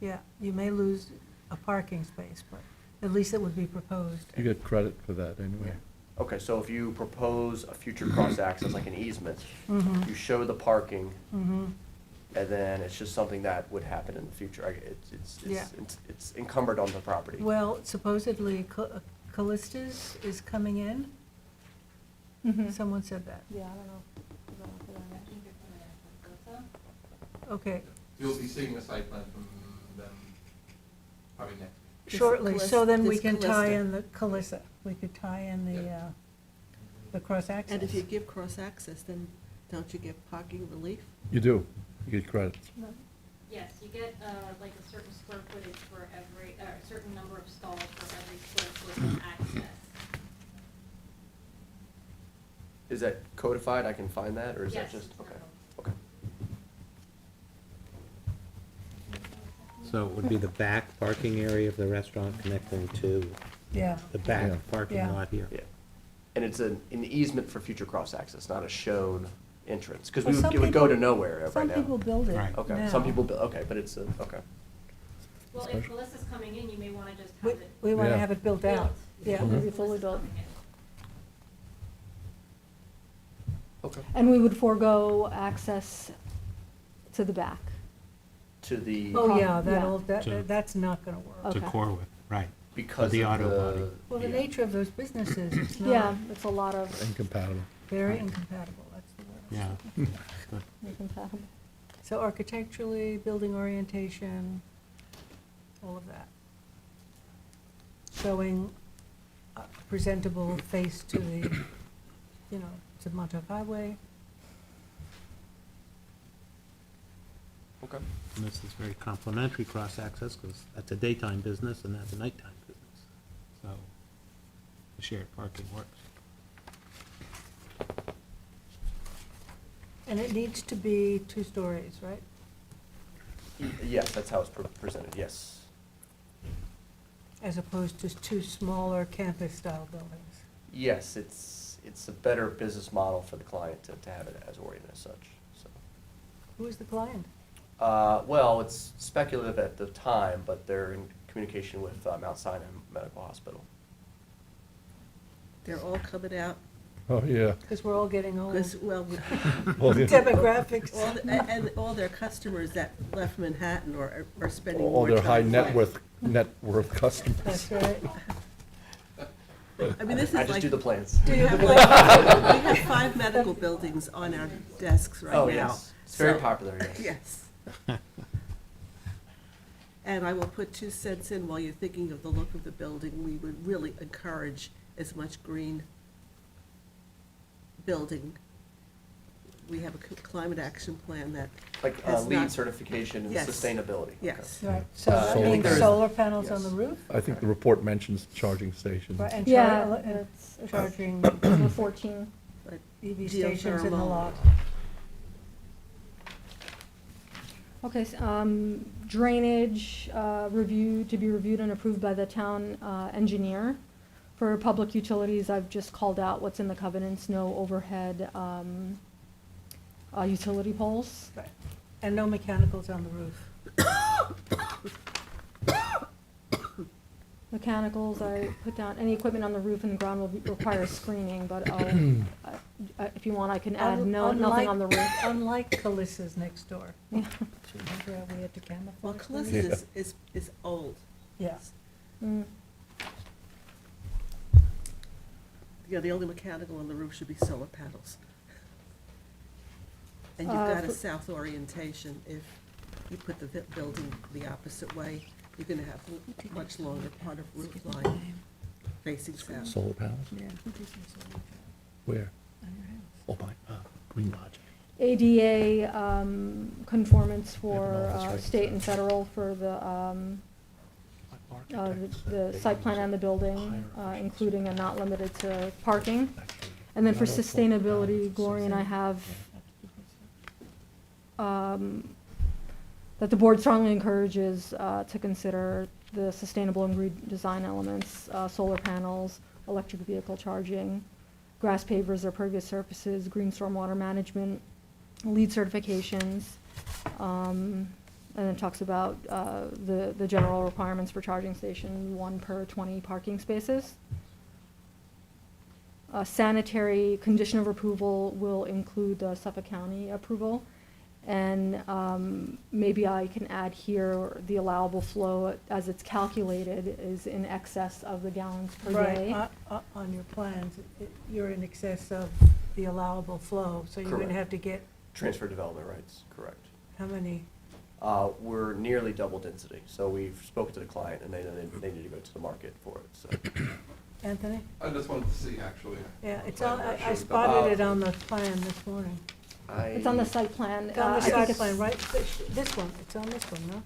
S3: Yeah, you may lose a parking space, but at least it would be proposed.
S6: You get credit for that anyway.
S8: Okay, so if you propose a future cross-access, like an easement,
S3: Mm-hmm,
S8: you show the parking,
S3: mm-hmm.
S8: and then it's just something that would happen in the future.
S3: Yeah.
S8: It's encumbered on the property.
S3: Well, supposedly Callistus is coming in.
S7: Mhm.
S3: Someone said that.
S7: Yeah, I don't know.
S3: Okay,
S5: You'll be seeing a site plan from them probably next week.
S4: This
S3: shortly, so then we
S4: this
S3: can tie
S4: Callista.
S3: in the Callista. We could tie in the cross-access.
S4: And if you give cross-access, then don't you get parking relief?
S6: You do, you get credit.
S9: Yes, you get like a certain square footage for every, a certain number of stalls for every square foot of access.
S8: Is that codified? I can find that, or is that
S9: Yes,
S8: just,
S9: it's
S8: okay,
S9: not.
S8: okay.
S10: So it would be the back parking area of the restaurant connecting to
S3: Yeah,
S10: the back
S6: Yeah.
S10: parking
S3: Yeah.
S10: lot here?
S8: Yeah. And it's an easement for future cross-access, not a shown entrance, because
S3: Well, some
S8: it would go to
S3: people-
S8: nowhere right
S3: some
S8: now.
S3: people build it
S10: Right.
S8: Okay,
S3: now.
S8: some people, okay, but it's, okay.
S9: Well, if Melissa's coming in, you may wanna just
S3: We,
S9: have it
S3: we want to
S6: Yeah.
S3: have it built
S9: built.
S3: out. Yeah.
S6: Mhm.
S7: Maybe fully built.
S9: Coming in.
S8: Okay.
S7: And we would forego access to the back.
S8: To the,
S3: Oh, yeah,
S7: Yeah.
S3: that's not gonna work.
S7: Okay.
S10: To Corwith, right.
S8: because
S10: the
S8: of
S10: auto body.
S3: Well, the nature of those businesses, it's
S7: Yeah,
S3: not
S7: it's a lot of
S6: Incompatible.
S3: very incompatible, that's the word.
S10: Yeah. Good.
S7: incompatible.
S3: So architecturally, building orientation, all of that. Showing a presentable face to the, to Montauk Highway.
S8: okay.
S10: And this is very complementary cross-access, because that's a daytime business and that's a nighttime business. So the shared parking works.
S3: And it needs to be 2 stories, right?
S8: Yes, that's how it's presented, yes.
S3: As opposed to 2 smaller campus-style buildings.
S8: Yes, it's a better business model for the client to have it as oriented as such, so.
S3: Who is the client?
S8: Well, it's speculative at the time, but they're in communication with Mount Sinai Medical Hospital.
S4: They're all coming out,
S6: Oh, yeah.
S3: Because we're all getting old.
S4: because, well,
S6: Well, yeah.
S3: Demographics.
S4: and all their customers that left Manhattan are spending
S6: All
S4: more
S6: their
S4: time.
S6: high net
S4: flying.
S6: worth customers.
S3: That's right.
S4: I mean, this is
S8: I
S4: like.
S8: just do the plans.
S4: We have like, we have 5 medical buildings on our desks right now.
S8: Oh, yes, it's very
S4: So-
S8: popular, yes.
S4: Yes. And I will put 2 cents in while you're thinking of the look of the building. We would really encourage as much green building. We have a climate action plan that,
S8: Like
S4: That's
S8: LEED
S4: not-
S8: certification and
S4: Yes.
S8: sustainability. Okay.
S4: yes.
S3: Right, so
S8: Uh,
S3: that
S6: I think
S3: means
S6: there's-
S3: solar panels on the
S8: yes.
S3: roof?
S6: I think the report mentions charging stations.
S3: Right, and
S7: Yeah,
S3: and
S7: it's
S3: charging
S7: number 14.
S4: But
S3: EV stations in the
S4: geothermal.
S3: lot.
S7: Okay, drainage review, to be reviewed and approved by the town engineer. For public utilities, I've just called out what's in the covenants, no overhead utility poles.
S3: Right. And no mechanicals on the roof.
S7: Mechanicals, I put down, any equipment on the roof and ground will require screening, but if you want, I can add nothing on the roof.
S3: Unlike Calissa's next door.
S7: Yeah.
S3: Remember how we had to camouflage?
S4: Well,
S3: those?
S4: Calissa is old.
S3: Yeah.
S7: Mm.
S4: Yeah, the only mechanical on the roof should be solar panels. And you've got a
S7: for-
S4: south orientation. If you put the building the opposite way, you're gonna have a much longer part of roof line facing south.
S6: Solar panels?
S3: Yeah, who did some solar panels
S6: Where?
S3: on your house?
S6: Oh, my, Green Lodge.
S7: ADA conformance for
S6: Yeah, no, that's right.
S7: state and federal for the site plan and the building, including and not limited to parking. And then for sustainability, Gloria and I have that the board strongly encourages to consider the sustainable and green design elements, solar panels, electric vehicle charging, grass pavers or pervious surfaces, green stormwater management, LEED certifications, and it talks about the general requirements for charging station, 1 per 20 parking spaces. Sanitary condition of approval will include the Suffolk County approval. And maybe I can add here, the allowable flow as it's calculated is in excess of the gallons per day.
S3: Right, on your plans, you're in excess of the allowable flow, so you're
S8: Correct.
S3: gonna have to get,
S8: Transfer development rights, correct.
S3: how many?
S8: We're nearly double density, so we've spoken to the client and they need to go to the market for it, so.
S3: Anthony?
S5: I just wanted to see, actually.
S3: Yeah, it's
S5: Plan
S3: on,
S5: where it
S3: I
S5: shows the
S3: spotted it
S5: box.
S3: on the plan this morning.
S7: It's on the site plan.
S3: It's on
S7: I
S3: the
S7: think
S3: site
S7: it's-
S3: plan, right? This one, it's on this one, no?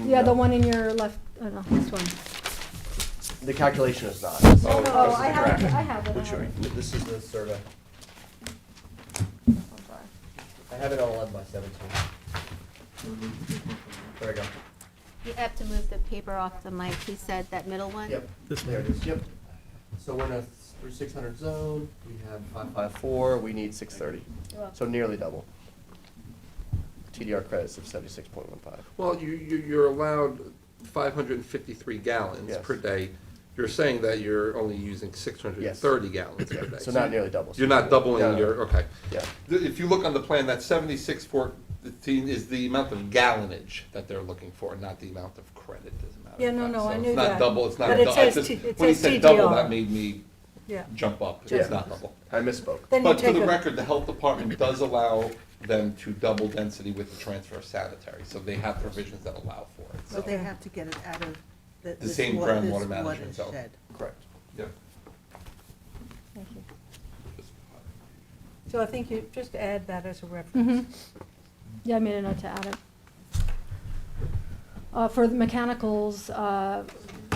S7: Yeah, the
S8: No.
S7: one in your left, no.
S3: This one.
S8: The calculation is not.
S7: No,
S8: This
S7: no,
S8: is
S7: I
S8: the
S7: have it,
S8: graphic.
S7: I have it.
S8: We'll show you. This is the survey. I have it on 11 by 17. There we go.
S1: You have to move the paper off the mic. He said that middle one?
S8: Yep,
S6: This
S8: there it is, yep. So we're in a through 600 zone, we have 554, we need 630. So nearly double. TDR credits of 76.15.
S5: Well, you're allowed 553 gallons
S8: Yes.
S5: per day. You're saying that you're only using 630 gallons per day.
S8: So not nearly double.
S5: You're not doubling
S8: No, no,
S5: your,
S8: no.
S5: okay.
S8: Yeah,
S5: If you look on the plan, that's 76 is the amount of gallonage that they're looking for, not the amount of credit, doesn't matter.
S3: Yeah, no, I
S5: So
S3: knew
S5: it's not
S3: that.
S5: double, it's not,
S3: But it
S5: I
S3: says
S5: just,
S3: it
S5: when he
S3: says
S5: said double,
S3: TDR.
S5: that made me
S3: Yeah.
S5: jump up,
S8: Yeah.
S5: it's not double.
S8: I misspoke.
S3: Then you
S5: But for
S3: take
S5: the
S3: a,
S5: record, the health department does allow them to double density with the transfer of sanitary, so they have provisions that allow for it, so.
S4: But they have to get it out of
S5: The same groundwater management
S4: this
S5: zone.
S4: watershed.
S8: Correct.
S5: Yep.
S7: Thank you.
S3: so I think you just add that as a reference.
S7: Yeah, I made a note to add it. For the mechanicals,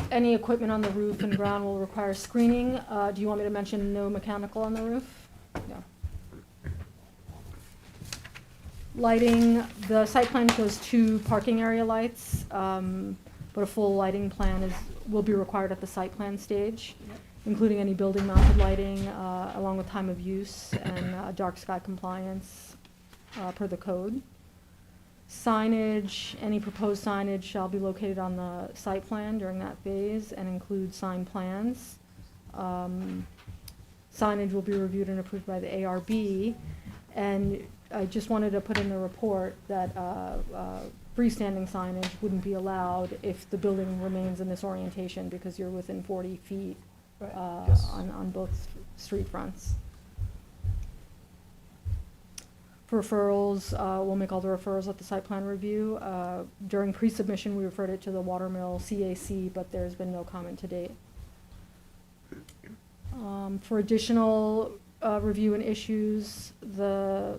S7: any equipment on the roof and ground will require screening. Do you want me to mention no mechanical on the roof? No. Lighting, the site plan shows 2 parking area lights, but a full lighting plan will be required at the site plan stage, including any building mounted lighting, along with time of use and dark sky compliance per the code. Signage, any proposed signage shall be located on the site plan during that phase and include sign plans. Signage will be reviewed and approved by the ARB. And I just wanted to put in the report that freestanding signage wouldn't be allowed if the building remains in this orientation because you're within 40 feet
S3: Right.
S8: Yes.
S7: on both street fronts. For referrals, we'll make all the referrals at the site plan review. During pre-submission, we referred it to the Watermill CAC, but there's been no comment to date. For additional review and issues, a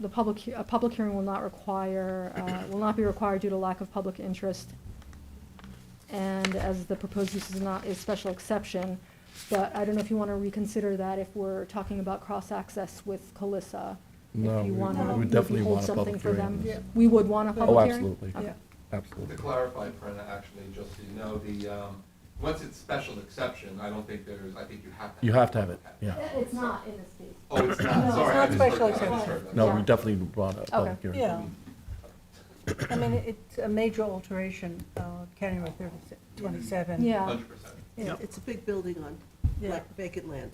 S7: public hearing will not be required due to lack of public interest. And as the proposed use is not a special exception, but I don't know if you want to reconsider that if we're talking about cross-access with Calissa.
S6: No,
S7: If you want to
S6: we definitely
S7: hold
S6: want a
S7: something
S6: public
S7: for them.
S6: hearing.
S7: We would want a
S6: Oh,
S7: public hearing?
S6: absolutely,
S7: Okay.
S3: Yeah.
S6: absolutely.
S5: To clarify, Brenna, actually, just so you know, once it's special exception, I think you have to.
S6: You have to have it, yeah.
S7: It's not in this case.
S5: Oh, it's
S3: No,
S5: not,
S3: it's
S5: sorry.
S3: not
S5: I misheard
S3: special
S5: that, I
S3: exception.
S5: misheard that.
S6: No, we
S7: Yeah.
S6: definitely want a public
S7: Okay.
S6: hearing.
S3: Yeah. I mean, it's a major alteration, County Road 27.
S7: Yeah.
S5: 100%.
S3: Yeah.
S4: It's a big building on
S3: Yeah.
S4: like vacant land.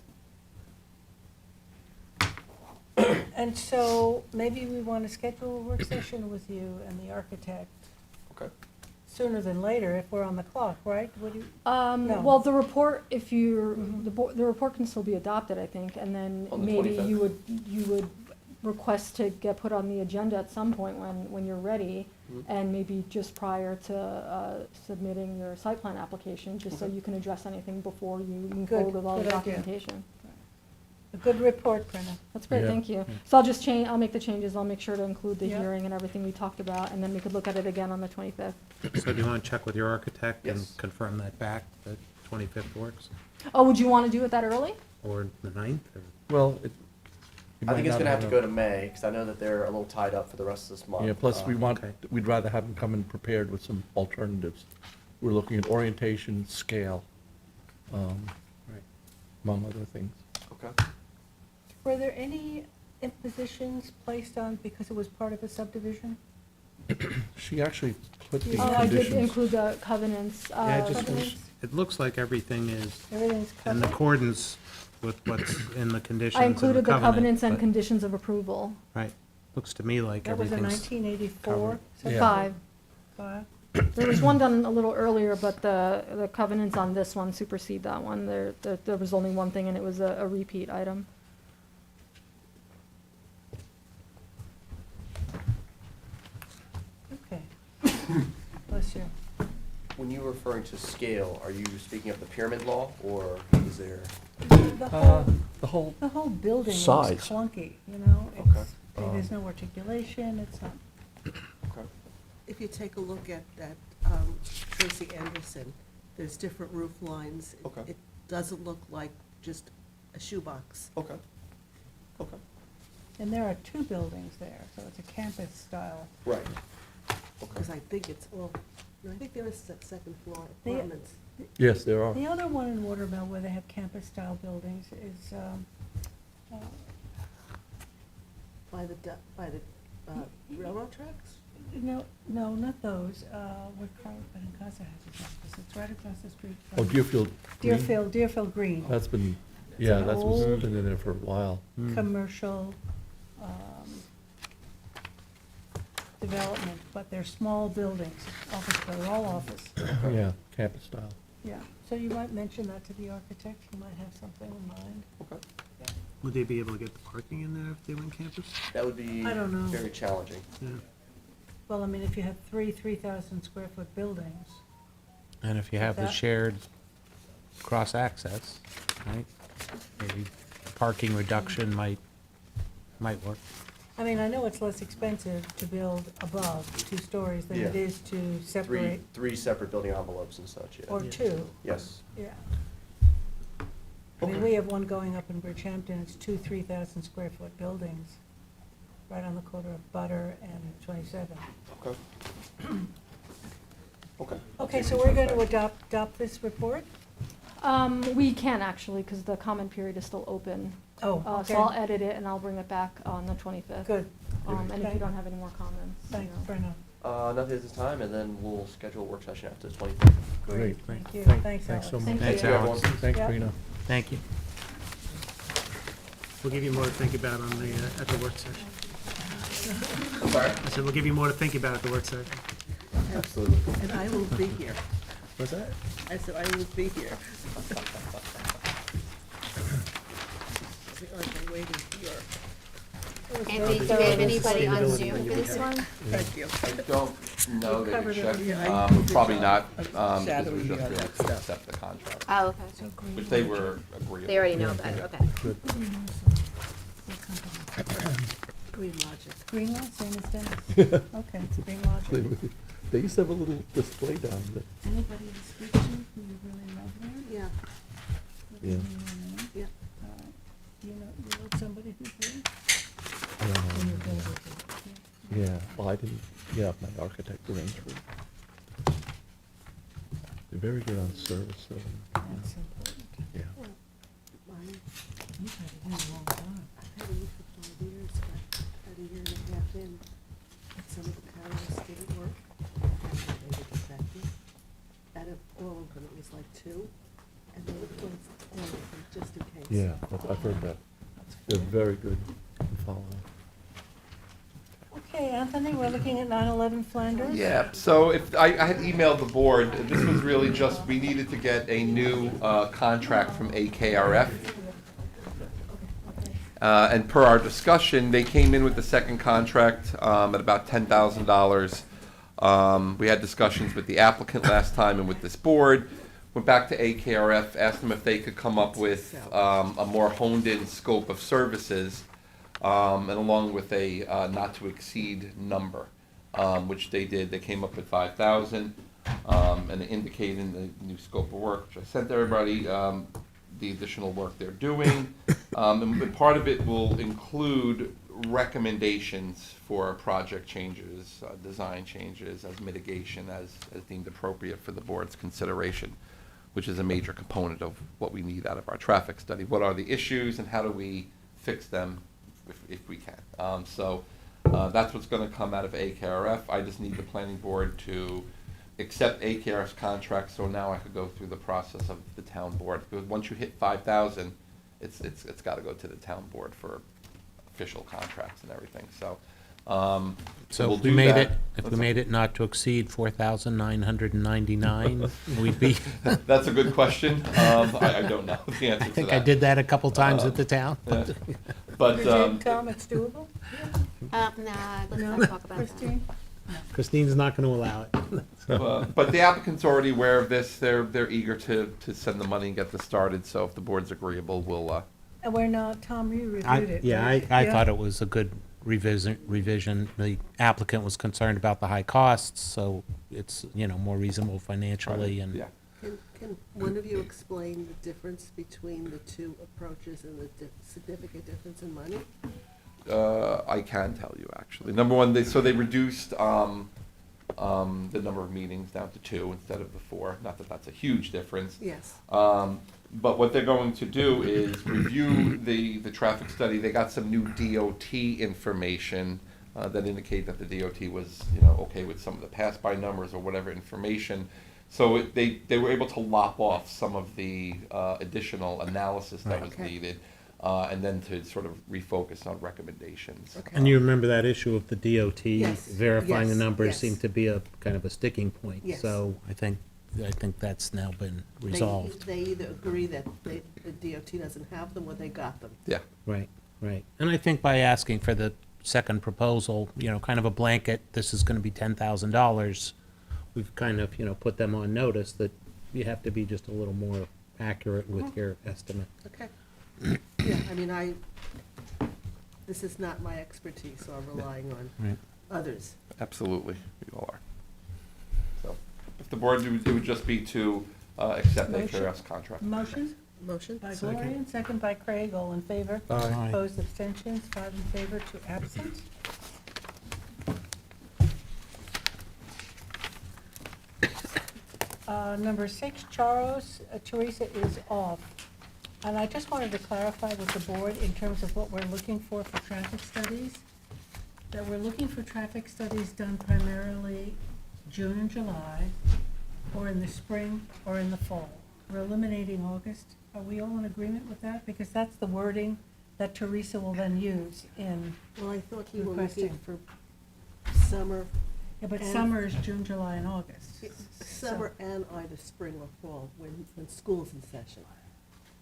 S3: And so maybe we want to schedule a work session with you and the architect
S8: Okay.
S3: sooner than later if we're on the clock, right? What do you, No.
S7: Well, the report, if you're, the report can still be adopted, I think, and then
S8: On the
S7: maybe
S8: 25th.
S7: you would request to get put on the agenda at some point when you're ready,
S8: Mhm.
S7: and maybe just prior to submitting your site plan application, just so
S8: Okay.
S7: you can address anything before you move
S3: Good,
S7: forward with all the
S3: good idea.
S7: documentation.
S3: a good report, Brenna.
S7: That's great,
S6: Yeah.
S7: thank you. So I'll just I'll make the changes, I'll make sure to include the
S3: Yeah.
S7: hearing and everything we talked about, and then we could look at it again on the 25th.
S10: So do you want to check with your architect and
S8: Yes.
S10: confirm that back, that 25th works?
S7: Oh, would you want to do it that early?
S10: Or the 9th? Or
S6: Well,
S8: I
S6: you
S8: think
S6: might
S8: it's
S6: not
S8: gonna have to
S6: a-
S8: go to May, because I know that they're a little tied up for the rest of this month.
S6: Yeah, plus we want,
S10: Okay.
S6: we'd rather have them come in prepared with some alternatives. We're looking at orientation, scale,
S10: Right.
S6: among other things.
S8: Okay.
S3: Were there any impositions placed on because it was part of a subdivision?
S6: She actually put the
S7: Oh, I did
S6: conditions.
S7: include the covenants.
S6: Yeah, it just was-
S3: Covenants?
S10: It looks like everything is
S3: Everything's
S10: in
S3: covered?
S10: accordance with what's in the conditions
S7: I
S10: of the
S7: included the
S10: covenant,
S7: covenants and
S10: but-
S7: conditions of approval.
S10: Right. Looks to me like
S3: That was in
S10: everything's
S3: 1984?
S6: Yeah.
S7: 5.
S3: Five?
S7: There was one done a little earlier, but the covenants on this one supersede that one. There was only one thing, and it was a repeat item.
S3: Okay. Bless you.
S8: When you're referring to scale, are you speaking of the pyramid law, or is there?
S3: The whole,
S6: The whole,
S3: the whole building looks
S6: Size.
S3: clunky, you know?
S8: Okay.
S3: It's- There's no articulation, it's not,
S8: Okay.
S4: If you take a look at that Tracy Anderson, there's different roof lines.
S8: Okay.
S4: It doesn't look like just a shoebox.
S8: Okay. Okay.
S3: and there are 2 buildings there, so it's a campus style.
S8: Right.
S4: Because
S8: Okay.
S4: I think it's, well, I think there is second floor
S3: The-
S4: apartments.
S6: yes, there are.
S3: The other one in Watermill where they have campus style buildings is,
S4: By the railroad tracks?
S3: no, not those, what Benincasa has its office, it's right across the street from.
S6: Oh, Deerfield Green?
S3: Deerfield Green.
S6: That's been,
S3: It's
S6: yeah,
S3: an
S6: that's
S3: old-
S6: been in there for a while.
S3: Commercial, development, but they're small buildings, they're all office.
S6: Yeah, campus style.
S3: Yeah, so you might mention that to the architect, he might have something in mind.
S8: Okay.
S10: Would they be able to get the parking in there if they went campus?
S8: That would be
S3: I don't know.
S8: very challenging.
S10: Yeah.
S3: Well, I mean, if you have 3,000 square foot buildings,
S10: And if you have the
S3: That-
S10: shared cross-access, right, maybe parking reduction might work.
S3: I mean, I know it's less expensive to build above 2 stories than it
S8: Yeah.
S3: is to separate,
S8: Three separate building envelopes and such, yeah.
S3: or 2,
S8: Yes.
S3: yeah. I mean,
S8: Okay.
S3: we have one going up in Bridgehampton, it's 2 3,000 square foot buildings, right on the corner of Butter and 27.
S8: Okay. Okay.
S3: Okay, so we're going to adopt this report?
S7: We can actually, because the comment period is still open.
S3: Oh, okay.
S7: So I'll edit it and I'll bring it back on the 25th.
S3: Good,
S7: And if
S3: Okay.
S7: you don't have any more comments. you
S3: thanks,
S7: know.
S3: Brenna.
S8: Nothing at this time, and then we'll schedule a work session after the 25th.
S6: Great.
S3: Thank you,
S6: Thank-
S3: thanks, Alex.
S6: Thanks so much.
S7: Thank
S10: Thanks,
S7: you.
S10: Alex.
S6: Thanks,
S3: Yeah.
S6: Rena.
S10: Thank you.
S2: We'll give you more to think about on the, at the work session.
S8: Sorry?
S2: I said, we'll give you more to think about at the work session.
S8: Absolutely.
S4: And I will be here.
S2: What's that?
S4: I said I will be here. We are waiting here.
S1: Anthony, do we have anybody on Zoom for this one?
S4: Thank you.
S5: I don't know, they could
S3: covered
S5: check,
S4: everything. Yeah, I
S5: probably
S4: did
S5: not,
S4: that.
S5: because
S4: Shadowy
S5: we just
S4: on
S5: really
S4: that stuff.
S5: accept the contract,
S1: Oh, okay.
S5: which they were agreeable.
S1: They already know about it, okay.
S6: Good.
S4: Green Logic.
S3: Greenlaw, same as Dennis? Okay, it's Green Logic.
S6: They used to have a little display down there.
S3: Anybody to speak to who you really love there?
S4: Yeah,
S6: Yeah.
S4: yeah.
S3: Do you know somebody who's there?
S6: Yeah.
S3: In your building?
S6: Yeah, well, I didn't, yeah, my architect arranged for it. They're very good on service, so,
S3: That's important.
S6: yeah.
S4: Mine,
S3: You've had it in a long time.
S4: I've had it for 5 years, but about a year and a half in, some of the catalysts didn't work. They were defective. Out of all of them, it was like 2, and they replaced all of them just in case.
S6: Yeah, I've heard that. They're very good in following.
S3: Okay, Anthony, we're looking at 911 Flanders?
S5: Yeah, so if, I had emailed the board, this was really just, we needed to get a new contract from AKRF. And per our discussion, they came in with the second contract at about $10,000. We had discussions with the applicant last time and with this board. Went back to AKRF, asked them if they could come up with a more honed-in scope of services, and along with a not-to-exceed number, which they did. They came up with 5,000, and it indicated in the new scope of work, which I sent to everybody, the additional work they're doing. And part of it will include recommendations for project changes, design changes, as mitigation, as deemed appropriate for the board's consideration, which is a major component of what we need out of our traffic study. What are the issues and how do we fix them if we can? So that's what's going to come out of AKRF. I just need the planning board to accept AKRF's contract, so now I could go through the process of the town board. Because once you hit 5,000, it's got to go to the town board for official contracts and everything. So
S10: So
S5: we'll
S10: if we
S5: do
S10: made
S5: that.
S10: it, if we made it not to exceed 4,999, we'd be,
S5: That's a good question. I don't know the answer
S10: I
S5: to
S10: think
S5: that.
S10: I did that a couple times at the town.
S5: Yeah. But
S3: You did, Tom, it's doable?
S1: Nah, let's
S3: No?
S1: not talk about that.
S3: Christine?
S10: Christine's not going to allow it.
S5: but the applicant's already aware of this. They're eager to send the money and get this started. So if the board's agreeable, we'll.
S3: And we're not, Tom, you reviewed it,
S10: Yeah,
S3: right?
S10: I thought it was a good revision. The applicant was concerned about the high costs, so it's, more reasonable financially and.
S5: Yeah.
S4: Can one of you explain the difference between the 2 approaches and the significant difference in money?
S5: I can tell you actually. Number one, they reduced the number of meetings down to 2 instead of the 4. Not that that's a huge difference.
S4: Yes.
S5: But what they're going to do is review the traffic study. They got some new DOT information that indicate that the DOT was okay with some of the pass-by numbers or whatever information. So they were able to lop off some of the additional analysis that was
S4: Okay.
S5: needed. and then to sort of refocus on recommendations.
S4: Okay.
S10: And you remember that issue of the DOT
S4: Yes,
S10: verifying the
S4: yes,
S10: numbers
S4: yes.
S10: seemed to be a kind of a sticking point.
S4: Yes.
S10: So I think that's now been resolved.
S4: They either agree that the DOT doesn't have them or they got them.
S5: Yeah.
S10: Right, right. And I think by asking for the second proposal, kind of a blanket, this is gonna be $10,000, we've kind of, put them on notice that you have to be just a little more accurate with your estimate.
S4: Okay. Yeah, I mean, this is not my expertise, so I'm relying on
S10: Right.
S4: others.
S5: Absolutely, we all are. So, if the board, it would just be to accept the
S3: Motion.
S5: HRS contract.
S3: Motion
S4: Motion?
S3: by
S2: Second.
S3: Gloria, and second by Craig, all in favor?
S10: Aye.
S3: Opposed, abstentions, 5 in favor, 2 absent. Number 6, Teresa is off. And I just wanted to clarify with the board in terms of what we're looking for traffic studies, that we're looking for traffic studies done primarily June and July, or in the spring, or in the fall. We're eliminating August. Are we all in agreement with that? Because that's the wording that Teresa will then use in,
S4: Well, I thought you were looking
S3: Requesting.
S4: for summer,
S3: yeah, but
S4: And-
S3: summer is June, July, and August.
S4: summer and either spring or fall, when school's in session.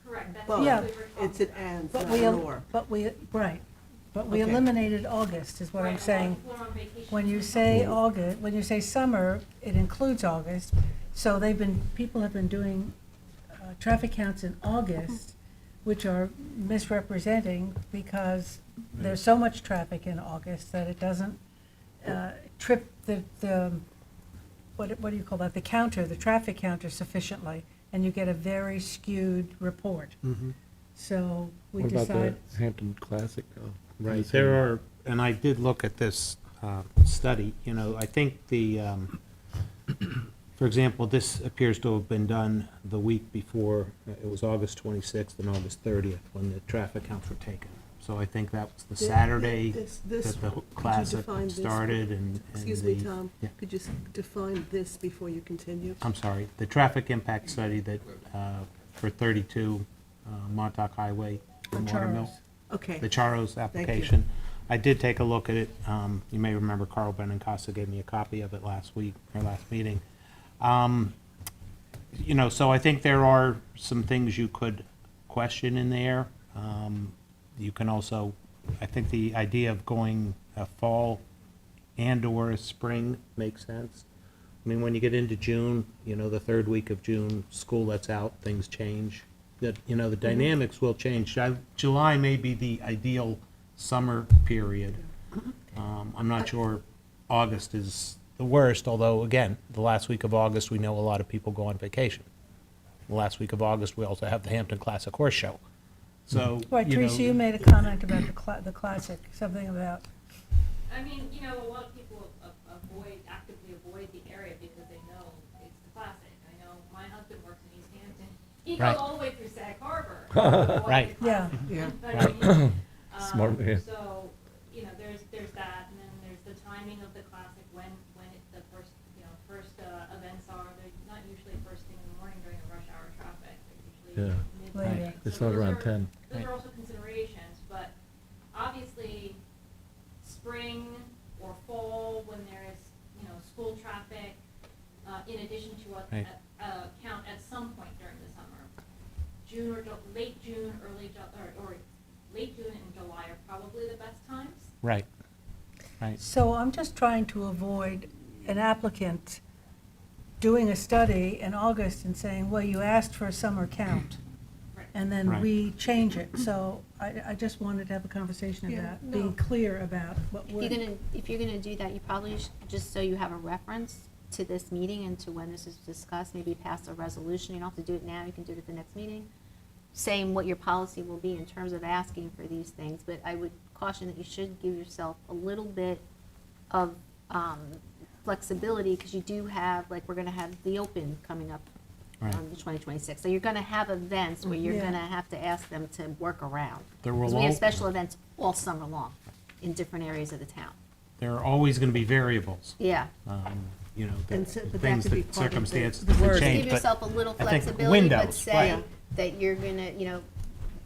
S9: Correct, that's
S4: But
S9: what
S3: Yeah.
S9: we were talking
S4: it's an
S9: about.
S4: and,
S3: But
S4: not
S3: we,
S4: an or.
S3: right, but we
S4: Okay.
S3: eliminated August, is what I'm
S9: Right, a lot of
S3: saying.
S9: people are on vacation.
S3: When you say August, when you say summer, it includes August. So people have been doing traffic counts in August, which are misrepresenting because there's so much traffic in August that it doesn't trip the, what do you call that, the traffic counter sufficiently, and you get a very skewed report. So we
S6: What about
S3: decided.
S6: the Hampton Classic?
S10: Right, there are, and I did look at this study, I think for example, this appears to have been done the week before, it was August 26th and August 30th, when the traffic counts were taken. So I think that was the Saturday
S4: This-
S10: that the
S4: could you
S10: classic
S4: define this?
S10: started and
S4: Excuse me,
S10: the-
S4: Tom,
S10: yeah.
S4: could you define this before you continue?
S10: I'm sorry, the traffic impact study that, for 32 Montauk Highway in
S3: For
S10: Watermill.
S3: Charles.
S4: Okay,
S10: The Charos application. I did take a look at it. You may remember Carl Benincasa gave me a copy of it last week, or last meeting. So I think there are some things you could question in there. You can also, I think the idea of going a fall and/or a spring makes sense. I mean, when you get into June, the third week of June, school lets out, things change. The dynamics will change. July may be the ideal summer period. I'm not sure August is the worst, although, again, the last week of August, we know a lot of people go on vacation. The last week of August, we also have the Hampton Classic Horse Show. So,
S3: Right, Teresa, you made a comment about the classic, something about,
S9: I mean, a lot of people actively avoid the area because they know it's the classic. I know my husband works in East Hampton. He
S10: Right.
S9: goes all the way through Sag Harbor. to avoid the
S10: Right.
S3: Yeah.
S9: classic.
S4: Yeah.
S9: But I mean,
S6: Smart man.
S9: So, there's that, and then there's the timing of the classic, when the first events are. They're not usually first thing in the morning during the rush hour traffic. They're usually
S6: Yeah.
S9: midnight.
S3: Later.
S6: It's
S9: So
S6: not
S9: those
S6: around
S9: are-
S6: 10.
S9: Those
S10: Right.
S9: are also considerations, but obviously, spring or fall, when there is, school traffic, in addition to
S10: Right.
S9: a count at some point during the summer. June or late June, or late June and July are probably the best times.
S10: right, right.
S3: so I'm just trying to avoid an applicant doing a study in August and saying, well, you asked for a summer count,
S9: Right.
S3: and then
S10: Right.
S3: we change it. So I just wanted to have a conversation
S4: Yeah,
S3: about,
S4: no.
S3: being clear about what we're.
S1: If you're gonna do that, you probably should, just so you have a reference to this meeting and to when this is discussed, maybe pass a resolution. You don't have to do it now, you can do it at the next meeting, saying what your policy will be in terms of asking for these things. But I would caution that you should give yourself a little bit of flexibility, because you do have, like, we're gonna have the Open coming up
S10: Right.
S1: on the 2026. So you're gonna have events where you're
S3: Yeah.
S1: gonna have to ask them to work around.
S10: There will
S1: Because we have
S10: al-
S1: special events all summer long in different areas of the town.
S10: There are always going to be variables,
S1: Yeah.
S4: And so- but that
S10: things
S4: could be
S10: that
S4: part of the-
S10: circumstances
S4: the
S10: could
S4: wording.
S10: change,
S1: Give
S10: but
S1: yourself a little
S10: I think
S1: flexibility, but
S10: windows,
S1: say
S10: right.
S1: that you're gonna,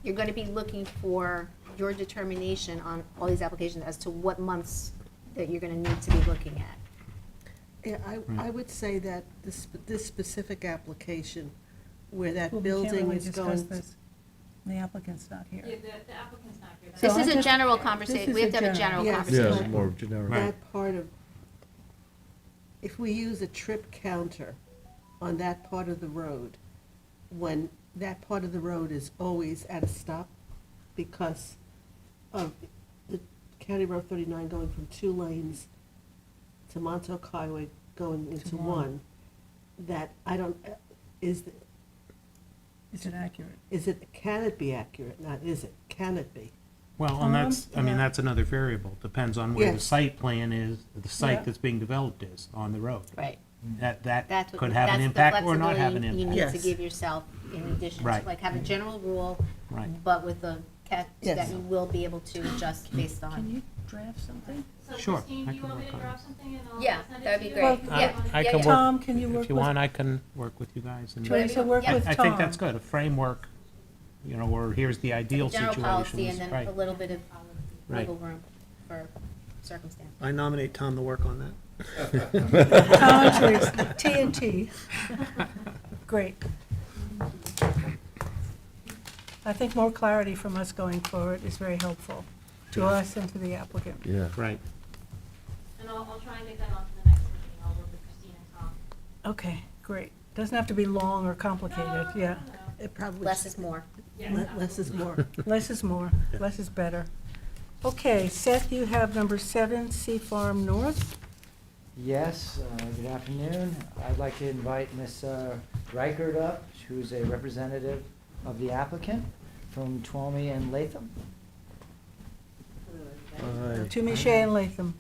S1: you're gonna be looking for your determination on all these applications as to what months that you're gonna need to be looking at.
S4: Yeah, I would say that this specific application, where that
S3: Well, we can't
S4: building
S3: really
S4: is
S3: discuss
S4: going.
S3: this. The applicant's not here.
S9: Yeah, the applicant's not here.
S3: So
S1: This is
S3: I
S1: a
S3: just-
S1: general
S3: this
S1: conversation,
S3: is
S1: we have to have a
S3: a
S1: general
S4: Yes.
S1: conversation.
S6: Yeah, it's more generic.
S10: Right.
S4: That part of, if we use a trip counter on that part of the road, when that part of the road is always at a stop because of the County Road 39 going from 2 lanes to Montauk Highway going into
S3: one.
S4: 1, that I don't, is
S3: Is it accurate?
S4: can it be accurate? Not is it, can it be?
S10: Well, and that's, I mean,
S3: Yeah.
S10: that's another variable, depends on where the
S4: Yes.
S10: site plan is, the
S3: Yeah.
S10: site that's being developed is on the road.
S1: Right.
S10: That
S1: That's what,
S10: could have an
S1: that's the
S10: impact or not have an
S1: flexibility you
S10: impact.
S1: need to
S4: Yes.
S1: give yourself in addition to,
S10: Right.
S1: like, have a general rule,
S10: Right.
S1: but with the catch that
S4: Yes.
S1: you will be able to adjust based
S3: Can
S1: on.
S3: you draft something?
S9: So
S10: Sure,
S9: Christine,
S10: I
S9: do you
S10: can
S9: want me
S10: work
S9: to
S10: on
S9: drop
S10: it.
S9: something and I'll
S1: Yeah,
S9: send it
S1: that'd
S9: to
S1: be
S9: you?
S1: great.
S3: Well,
S1: Yeah.
S10: I
S1: Yeah,
S10: can
S1: yeah.
S10: work,
S3: Tom, can you work
S10: if you
S3: with?
S10: want, I can work with you guys. and-
S3: Teresa, work
S1: Yeah.
S3: with
S10: I
S3: Tom.
S10: think that's good, a framework, you know, or here's the ideal
S1: General policy
S10: situations,
S1: and then
S10: right.
S1: a little bit of
S10: Right.
S1: wiggle room for circumstance.
S2: I nominate Tom to work on that.
S3: Tom and Teresa, T&T. Great. I think more clarity from us going forward is very helpful to us and to the applicant.
S6: Yeah.
S10: Right.
S9: And I'll try and get that onto the next meeting. I'll work with Christine and Tom.
S3: Okay, great. Doesn't have to be long or complicated, yeah.
S4: It probably.
S1: Less is more.
S9: Yes,
S4: Less is more.
S3: Less is more, less is better. Okay, Seth, you have number 7, Sea Farm North.
S11: Yes, good afternoon. I'd like to invite Ms. Reichert up, who's a representative of the applicant from Twomey and Latham.
S3: Toomey, Shea, and Latham.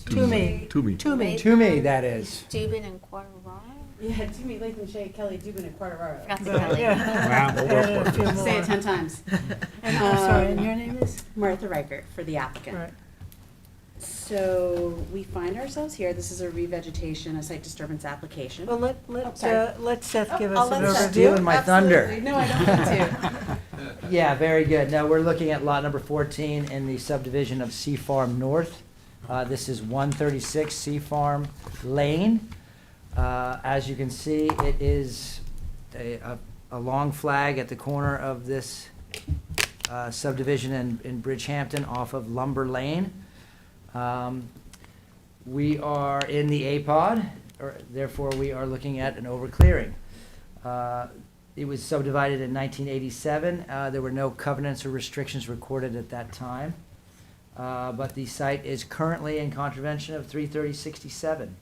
S3: Toomey.
S6: Toomey.
S3: Toomey.
S11: Toomey, that is.
S1: Dubin and Quarteraro?
S12: Yeah, Jimmy, Latham, Shea, Kelly, Dubin, and Quartararo.
S1: Forgot the Kelly.
S3: Yeah.
S10: Wow.
S3: And a few more.
S12: Say it 10 times.
S3: And I'm sorry, and your name is?
S12: Martha Reichert for the applicant.
S3: Right.
S12: So we find ourselves here, this is a revegetation, a site disturbance application.
S3: Well,
S12: Oh, sorry.
S3: let Seth give
S12: I'll
S3: us an
S12: let Seth
S3: overview.
S11: Stealing my thunder.
S12: Absolutely. No, I don't need to.
S11: Yeah, very good. Now, we're looking at lot number 14 in the subdivision of Sea Farm North. This is 136 Sea Farm Lane. As you can see, it is a long flag at the corner of this subdivision in Bridgehampton off of Lumber Lane. We are in the A-pod, therefore we are looking at an overclearing. It was subdivided in 1987. There were no covenants or restrictions recorded at that time. But the site is currently in contravention of 33067,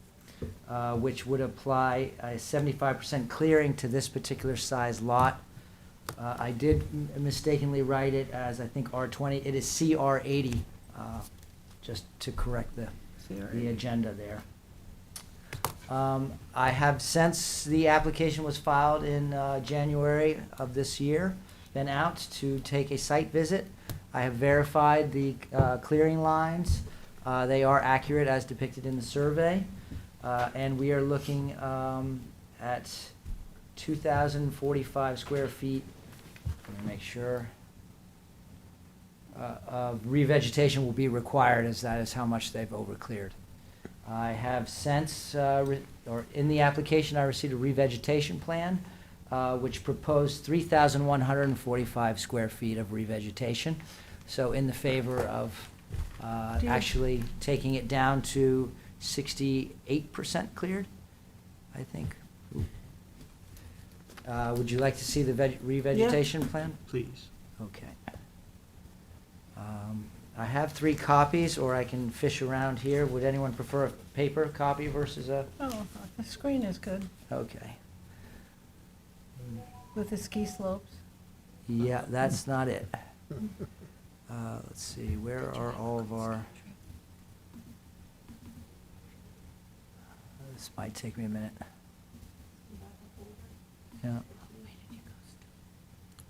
S11: which would apply a 75% clearing to this particular size lot. I did mistakenly write it as, I think, R20. It is CR80, just to correct the agenda there. I have, since the application was filed in January of this year, been out to take a site visit. I have verified the clearing lines. They are accurate as depicted in the survey. And we are looking at 2,045 square feet. Let me make sure. Of revegetation will be required, as that is how much they've overcleared. I have since, or in the application, I received a revegetation plan, which proposed 3,145 square feet of revegetation. So in the favor of actually taking it down to 68% cleared, I think. Would you like to see the revegetation plan?
S2: Please.
S11: Okay. I have 3 copies, or I can fish around here. Would anyone prefer a paper copy versus a?
S3: Oh, the screen is good,
S11: Okay.
S3: with the ski slopes.
S11: Yeah, that's not it. Let's see, where are all of our? This might take me a minute. Yeah.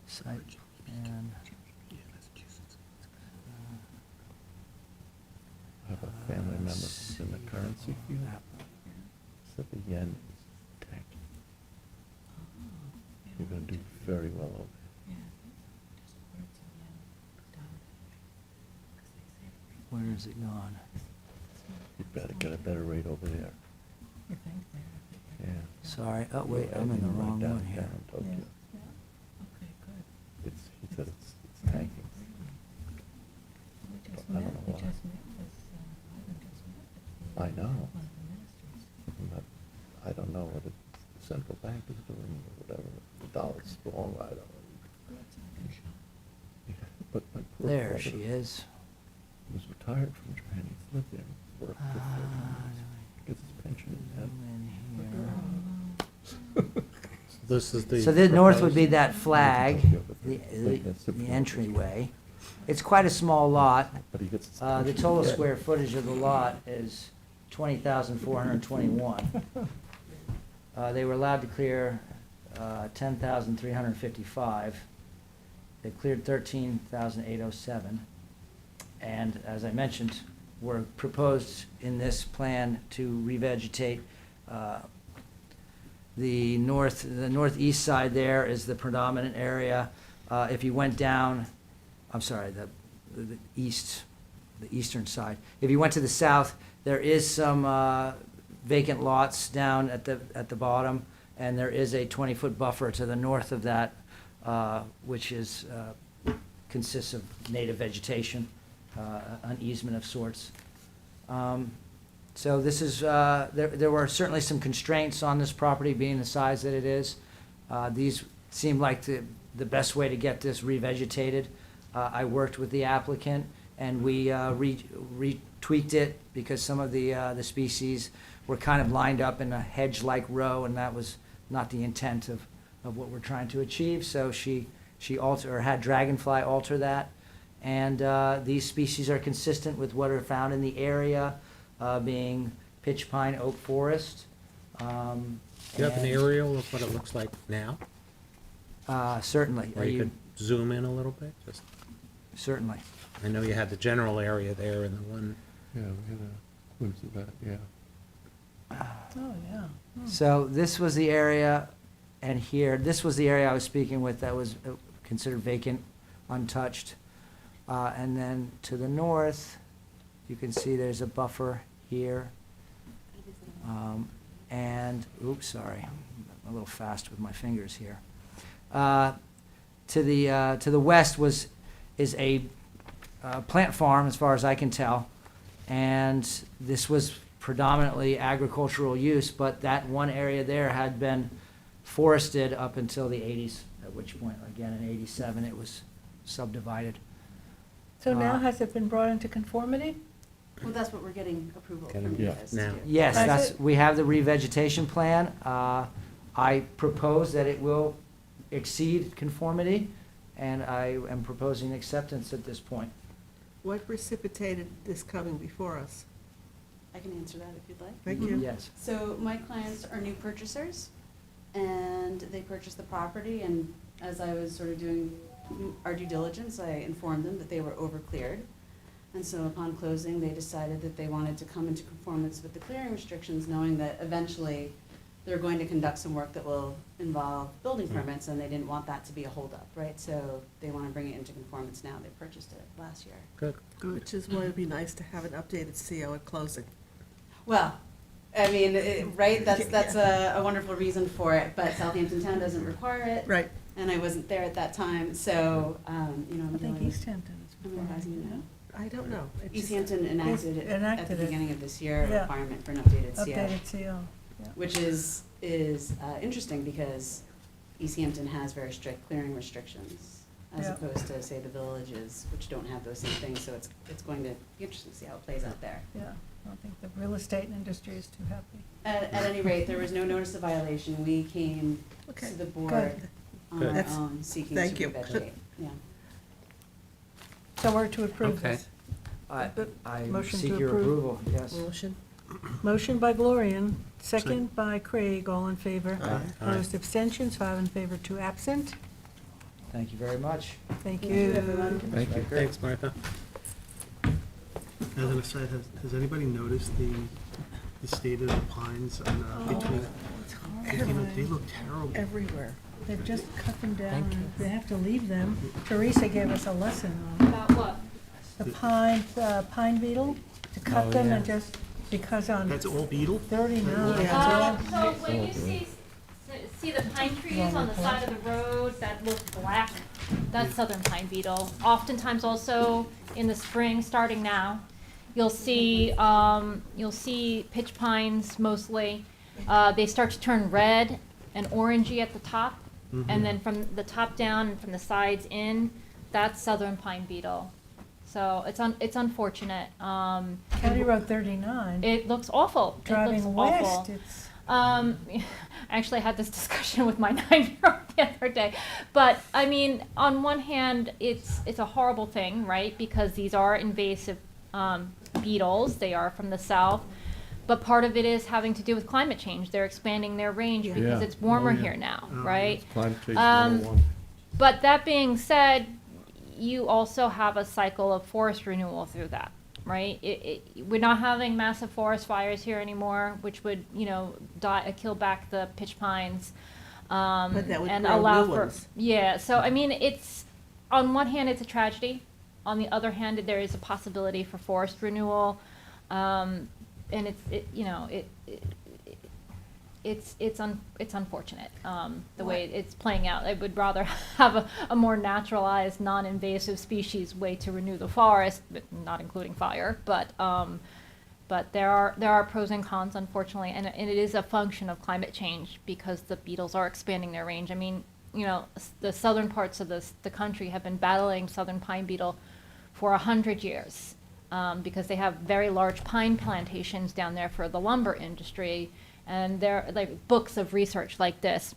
S11: Site and.
S6: I have a family member who's in the currency field. Except the yen is tanking. You're gonna do very well over there.
S11: Where is it gone?
S6: You better get a better rate over there.
S3: You think?
S6: Yeah.
S11: Sorry, oh wait, I'm in the wrong one here.
S6: Down, Tokyo.
S3: Okay, good.
S6: It's, he said it's tanking.
S3: We just
S6: I don't
S3: met,
S6: know
S3: we
S6: why.
S3: just met this, Ivan just met with the.
S6: I know.
S3: One of the ministers.
S6: But I don't know what the central bank is doing or whatever. The dollar's strong, I don't know. Yeah, but my poor
S11: There
S6: father
S11: she is.
S6: was retired from Japan. He's lived there, and worked for 30 years. Gets his pension in that.
S2: This is the.
S11: So the north would be
S2: proposed-
S11: that flag, the entryway. It's quite a small lot.
S6: But he gets his
S11: The
S6: pension
S11: total
S6: yet.
S11: square footage of the lot is 20,421. They were allowed to clear 10,355. They cleared 13,807. And as I mentioned, we're proposed in this plan to revegetate the northeast side there is the predominant area. If you went down, I'm sorry, the eastern side. If you went to the south, there is some vacant lots down at the bottom, and there is a 20-foot buffer to the north of that, which is consists of native vegetation, an easement of sorts. So this is, there were certainly some constraints on this property being the size that it is. These seem like the best way to get this revegetated. I worked with the applicant and we retweaked it because some of the species were kind of lined up in a hedge-like row, and that was not the intent of what we're trying to achieve. So she had Dragonfly alter that. And these species are consistent with what are found in the area, being pitch pine oak forest.
S10: Do you have an
S11: and-
S10: aerial of what it looks like now?
S11: Certainly.
S10: Or you could zoom in a little bit? Just,
S11: Certainly.
S10: I know you had the general area there and the one,
S6: Yeah, we had a glimpse of that, yeah.
S3: Oh, yeah.
S11: So this was the area, and here, this was the area I was speaking with that was considered vacant, untouched. And then to the north, you can see there's a buffer here. And, oops, sorry, I'm a little fast with my fingers here. To the west is a plant farm, as far as I can tell, and this was predominantly agricultural use, but that one area there had been forested up until the 80s, at which point, again, in 87, it was subdivided.
S3: So now has it been brought into conformity?
S12: Well, that's what we're getting approval
S10: Getting-
S12: from you
S6: yeah,
S12: guys to
S10: now.
S12: do.
S11: Yes,
S3: Is
S11: that's,
S3: it-
S11: we have the revegetation plan. I propose that it will exceed conformity, and I am proposing acceptance at this point.
S4: What precipitated this coming before us?
S12: I can answer that if you'd like.
S4: Thank you.
S11: Yes.
S12: So my clients are new purchasers, and they purchased the property, and as I was sort of doing our due diligence, I informed them that they were overcleared. And so upon closing, they decided that they wanted to come into conformance with the clearing restrictions, knowing that eventually they're going to conduct some work that will involve building permits, and they didn't want that to be a holdup, right? So they want to bring it into conformance now. They purchased it last year.
S10: good.
S4: Which is why it'd be nice to have an updated CO at closing.
S12: Well, I mean, right, that's a wonderful reason for it, but Southampton Town doesn't require it.
S4: Right.
S12: And I wasn't there at that time, so, you know,
S3: I think
S12: I'm
S3: East Hampton is
S12: advising you
S3: requiring
S12: now.
S4: I don't know. It
S12: East
S4: just-
S12: Hampton enacted it at
S3: enacted
S12: the
S3: it.
S12: beginning of this year, a
S3: Yeah.
S12: requirement for an updated
S3: it.
S12: CO.
S3: Updated CO, yeah.
S12: Which is interesting because East Hampton has very strict clearing restrictions as
S3: Yeah.
S12: opposed to, say, the villages, which don't have those same things, so it's going to be interesting to see how it plays out there.
S3: Yeah, I don't think the real estate industry is too happy.
S12: At any rate, there was no notice of violation. We came
S4: Okay,
S12: to the board
S3: good.
S12: on
S10: Good.
S12: our
S4: That's-
S12: own, seeking to
S4: thank you.
S12: revegetate, yeah.
S3: So we're to approve
S10: Okay.
S3: this.
S11: I
S3: Motion
S11: seek
S3: to
S11: your
S3: approve.
S11: approval, yes.
S4: Motion?
S3: Motion by Gloria, second by Craig, all in favor.
S10: Aye.
S3: Opposed, abstentions, 5 in favor, 2 absent.
S11: Thank you very much.
S3: Thank
S12: Thank you,
S3: you.
S12: everyone.
S6: Thank you.
S10: Thanks, Martha.
S2: As an aside, has anybody noticed the state of the pines on, between, they look terrible.
S4: Everywhere.
S3: They've just cut them down.
S10: Thank you.
S3: They have to leave them. Teresa gave us a lesson on
S9: About what?
S3: the pine beetle, to cut
S6: Oh,
S3: them
S6: yeah.
S3: and just, because on
S2: That's all beetle?
S3: 39.
S9: So when you see the pine trees on the side of the road that look black, that's southern pine beetle. Oftentimes also in the spring, starting now, you'll see pitch pines mostly. They start to turn red and orangey at the top, and then from the top down and from the sides in, that's southern pine beetle. So it's unfortunate.
S3: County Road 39,
S9: It looks awful. It looks
S3: driving
S9: awful.
S3: west, it's,
S9: I actually had this discussion with my 9-year-old the other day. But I mean, on one hand, it's a horrible thing, right? Because these are invasive beetles. They are from the south. But part of it is having to do with climate change. They're expanding their range because
S6: Yeah.
S9: it's warmer
S6: Oh, yeah.
S9: here now,
S2: Oh,
S9: right?
S6: Climate change
S9: Um,
S6: 101.
S9: But that being said, you also have a cycle of forest renewal through that, right? We're not having massive forest fires here anymore, which would, kill back the pitch pines.
S4: But that would
S9: and
S4: grow
S9: allow
S4: new
S9: for,
S4: ones.
S9: yeah, so I mean, it's, on one hand, it's a tragedy. On the other hand, there is a possibility for forest renewal. And it's unfortunate, the way it's playing out. I would rather have a more naturalized, non-invasive species way to renew the forest, but not including fire, but there are pros and cons, unfortunately, and it is a function of climate change because the beetles are expanding their range. I mean, the southern parts of the country have been battling southern pine beetle for 100 years. Because they have very large pine plantations down there for the lumber industry, and there are like books of research like this.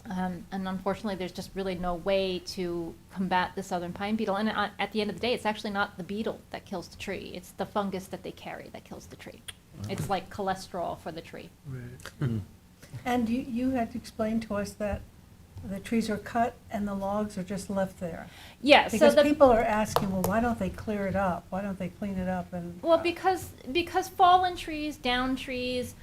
S9: And unfortunately, there's just really no way to combat the southern pine beetle. And at the end of the day, it's actually not the beetle that kills the tree; it's the fungus that they carry that kills the tree. It's like cholesterol for the tree.
S2: Right.
S3: and you had explained to us that the trees are cut and the logs are just left there.
S9: Yeah. So
S3: Because
S9: the
S3: people are asking, well, why don't they clear it up? Why don't they clean it up? And
S9: Well, because fallen trees, down trees,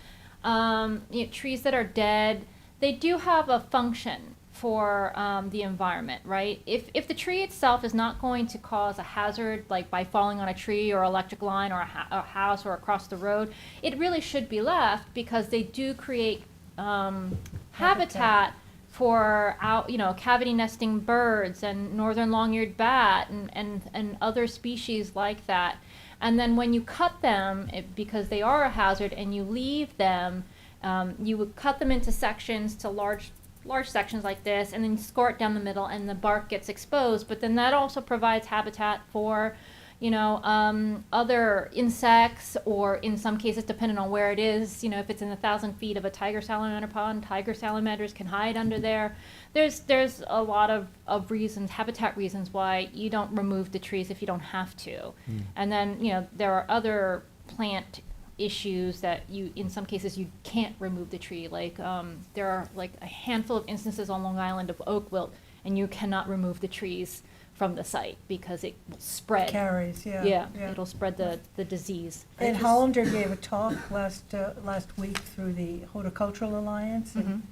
S9: trees that are dead, they do have a function for the environment, right? If the tree itself is not going to cause a hazard, like by falling on a tree or electric line or a house or across the road, it really should be left because they do create habitat for cavity nesting birds and northern long-eared bat and other species like that. And then when you cut them, because they are a hazard, and you leave them, you would cut them into sections, to large sections like this, and then you score it down the middle, and the bark gets exposed. But then that also provides habitat for other insects, or in some cases, depending on where it is, if it's in 1,000 feet of a tiger salamander pond, tiger salamanders can hide under there. There's a lot of reasons, habitat reasons, why you don't remove the trees if you don't have to. And then, there are other plant issues that in some cases, you can't remove the tree. Like, there are like a handful of instances on Long Island of oak wilt, and you cannot remove the trees from the site because it will spread.
S3: carries,
S9: Yeah, it'll spread the disease.
S3: And Hollander gave a talk last week through the Horticultural Alliance, and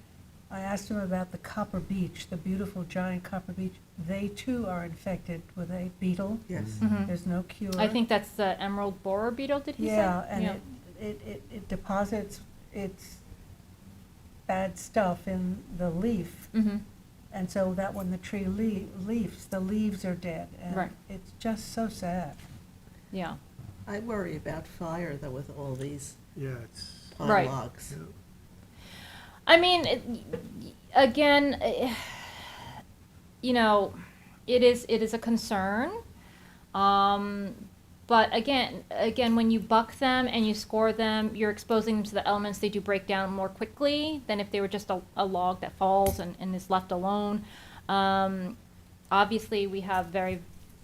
S3: I asked him about the copper beech, the beautiful giant copper beech. They too are infected with a beetle.
S4: Yes.
S3: There's no cure.
S9: I think that's the emerald borer beetle, did he say?
S3: Yeah, and it deposits its bad stuff in the leaf.
S9: Mm-hmm.
S3: And so that when the tree leaves, the leaves are dead. And
S9: Right.
S3: it's just so sad.
S9: Yeah.
S4: I worry about fire though with all these
S2: Yeah, it's,
S4: pine
S9: Right.
S4: logs.
S2: yeah.
S9: I mean, again, it is a concern. But again, when you buck them and you score them, you're exposing them to the elements. They do break down more quickly than if they were just a log that falls and is left alone. Obviously, we have very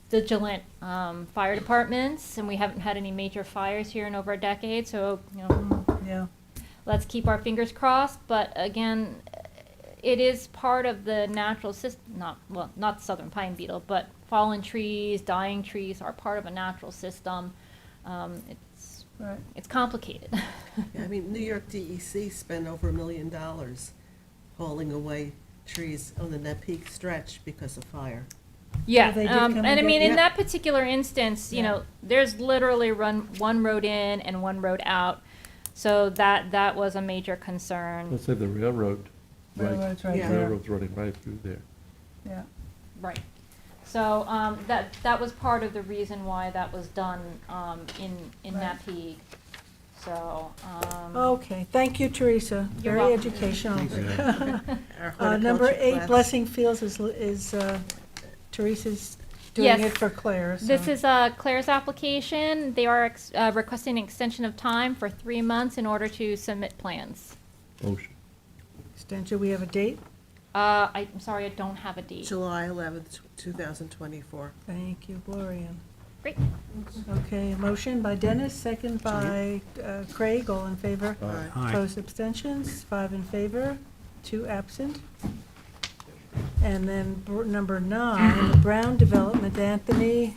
S9: vigilant fire departments, and we haven't had any major fires here in over a decade. So,
S3: Yeah.
S9: let's keep our fingers crossed. But again, it is part of the natural system. Not southern pine beetle, but fallen trees, dying trees are part of a natural system.
S3: Right.
S9: It's complicated.
S4: Yeah, I mean, New York DEC spent over $1 million hauling away trees on the Nepean stretch because of fire.
S9: Yeah,
S3: they did come
S9: and
S3: and
S9: I
S3: get
S9: mean,
S3: it?
S9: in that particular instance, you
S3: Yeah.
S9: know, there's literally one road in and one road out. So that was a major concern.
S6: Let's say the railroad, right,
S3: Railroad's right
S4: Yeah.
S3: there.
S6: railroad's running right through there.
S3: Yeah.
S9: Right. So, that was part of the reason why that was done, in
S3: Right.
S9: Napeag. So,
S3: Okay, thank you, Teresa.
S9: You're
S3: Very
S9: welcome.
S3: educational.
S4: Our
S3: Number
S4: horticulture
S3: 8,
S4: class.
S3: Blessing Fields is Teresa's doing
S9: Yes.
S3: it for Claire, so.
S9: this is, Claire's application. They are, requesting an extension of time for 3 months in order to submit plans.
S6: Motion.
S3: Extension, we have a date?
S9: I'm sorry, I don't have a date.
S4: July 11th, 2024.
S3: Thank you, Gloria.
S9: Great.
S3: Okay, a motion by Dennis, second by Craig, all in favor?
S4: Aye.
S10: Aye.
S3: Opposed, abstentions, 5 in favor, 2 absent. And then number 9, the Brown Development, Anthony.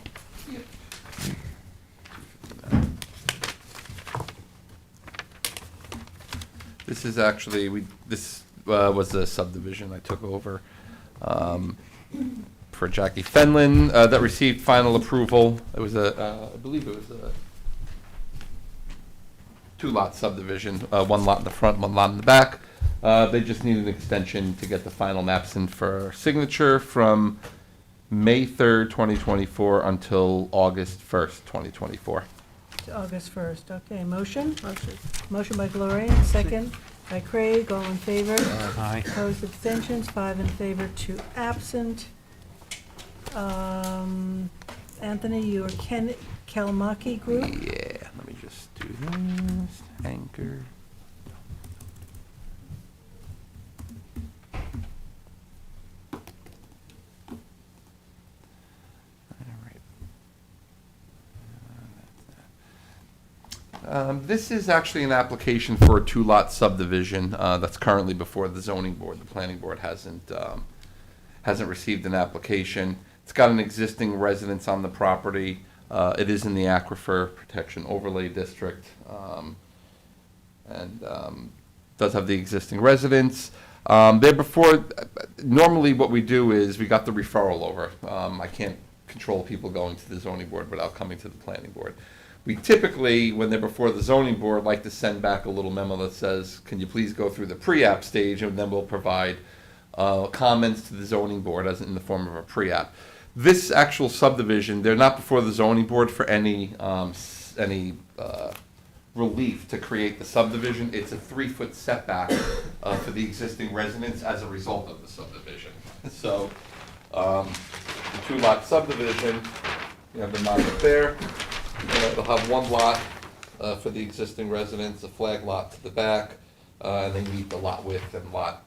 S5: This is actually, this was a subdivision I took over for Jackie Fenlon that received final approval. It was I believe it was a 2-lot subdivision, 1 lot in the front, 1 lot in the back. They just needed an extension to get the final maps in for signature from May 3rd, 2024 until August 1st, 2024.
S3: To August 1st, okay, motion?
S4: Motion.
S3: Motion by Gloria, second by Craig, all in favor.
S10: Aye.
S3: Opposed, abstentions, 5 in favor, 2 absent. Anthony, your Kalmaki Group?
S5: Yeah, let me just do this. Anchor. This is actually an application for a 2-lot subdivision that's currently before the zoning board. The planning board hasn't received an application. It's got an existing residence on the property. It is in the Aquifer Protection Overlay District, and does have the existing residence. There before, normally what we do is we got the referral over. I can't control people going to the zoning board without coming to the planning board. We typically, when they're before the zoning board, like to send back a little memo that says, can you please go through the pre-app stage, and then we'll provide comments to the zoning board as in the form of a pre-app. This actual subdivision, they're not before the zoning board for any relief to create the subdivision. It's a 3-foot setback for the existing residents as a result of the subdivision. So, the 2-lot subdivision, you have the map up there. They'll have 1 lot for the existing residents, a flag lot to the back, and they meet the lot width and lot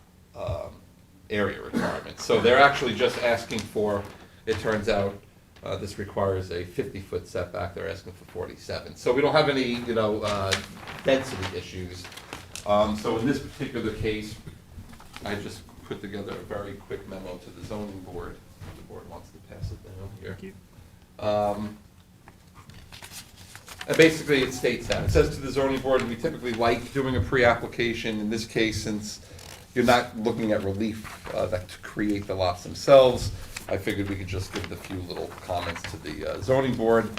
S5: area requirements. So they're actually just asking for, it turns out, this requires a 50-foot setback, they're asking for 47. So we don't have any, density issues. So in this particular case, I just put together a very quick memo to the zoning board. The board wants to pass it down here.
S2: Thank you.
S5: And basically, it states that. It says to the zoning board, we typically like doing a pre-application. In this case, since you're not looking at relief that to create the lots themselves, I figured we could just give the few little comments to the zoning board.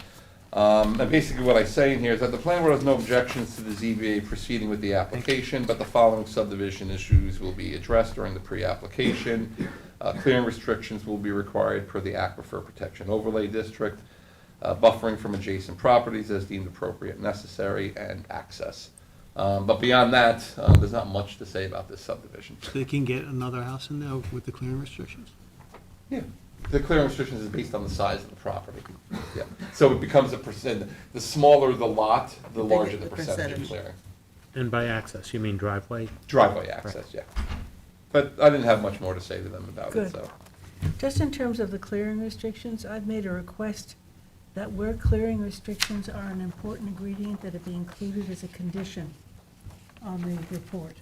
S5: And basically what I say in here is that the planning board has no objections to the ZBA proceeding with the application, but the following subdivision issues will be addressed during the pre-application. Clearing restrictions will be required per the Aquifer Protection Overlay District. Buffering from adjacent properties as deemed appropriate and necessary, and access. But beyond that, there's not much to say about this subdivision.
S2: So they can get another house in there with the clearing restrictions?
S5: Yeah. The clearing restrictions is based on the size of the property. Yeah. So it becomes a percent, the smaller the lot, the
S4: bigger
S5: larger the
S4: the
S5: percentage of
S4: percentage.
S5: clearing.
S10: And by access, you mean driveway?
S5: Driveway access, yeah. But I didn't have much more to say to them about it,
S3: Good.
S5: so.
S3: Just in terms of the clearing restrictions, I've made a request that where clearing restrictions are an important ingredient, that it be included as a condition on the report,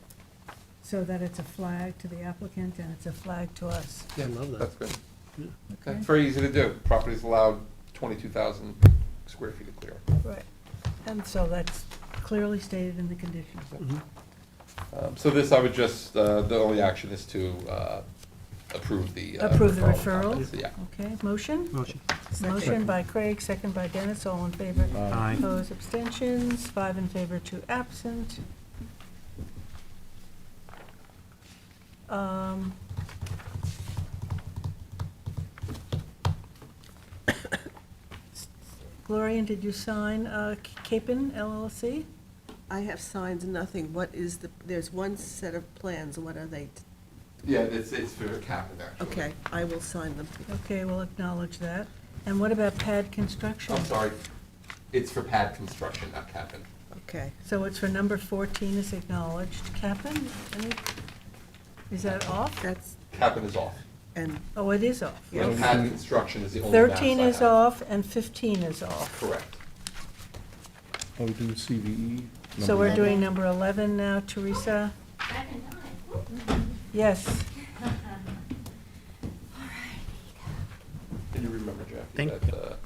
S3: so that it's a flag to the applicant and it's a flag to us.
S2: Yeah, I love that.
S5: That's good.
S2: Yeah.
S3: Okay?
S5: That's very easy to do. Property's allowed 22,000 square feet of clearing.
S3: Right. And so that's clearly stated in the conditions.
S2: Mhm.
S5: So this, I would just, the only action is to approve the.
S3: Approve the
S5: referral.
S3: referral?
S5: Yeah.
S3: Okay, motion?
S2: Motion.
S3: Motion by Craig, second by Dennis, all in favor.
S10: Aye.
S3: Opposed, abstentions, 5 in favor, 2 absent. Gloria, did you sign Capon LLC?
S4: I have signed nothing. What is there's one set of plans. What are they?
S5: Yeah, it's for Captain, actually.
S4: Okay, I will sign them.
S3: Okay, we'll acknowledge that. And what about pad construction?
S5: I'm sorry, it's for pad construction, not Captain.
S4: Okay.
S3: So it's for number 14 is acknowledged. Capon, is that off?
S4: That's,
S5: Captain is off.
S4: and
S3: Oh, it is off.
S5: Yeah,
S3: Okay.
S5: pad construction is the only maps
S3: 13
S5: I
S3: is
S5: have.
S3: off and 15 is off.
S5: Correct.
S6: Are we doing CVE?
S3: So
S6: Number
S3: we're
S6: nine?
S3: doing number 11 now, Teresa? Yes.
S5: Can you remember, Jackie,
S10: Thank
S5: that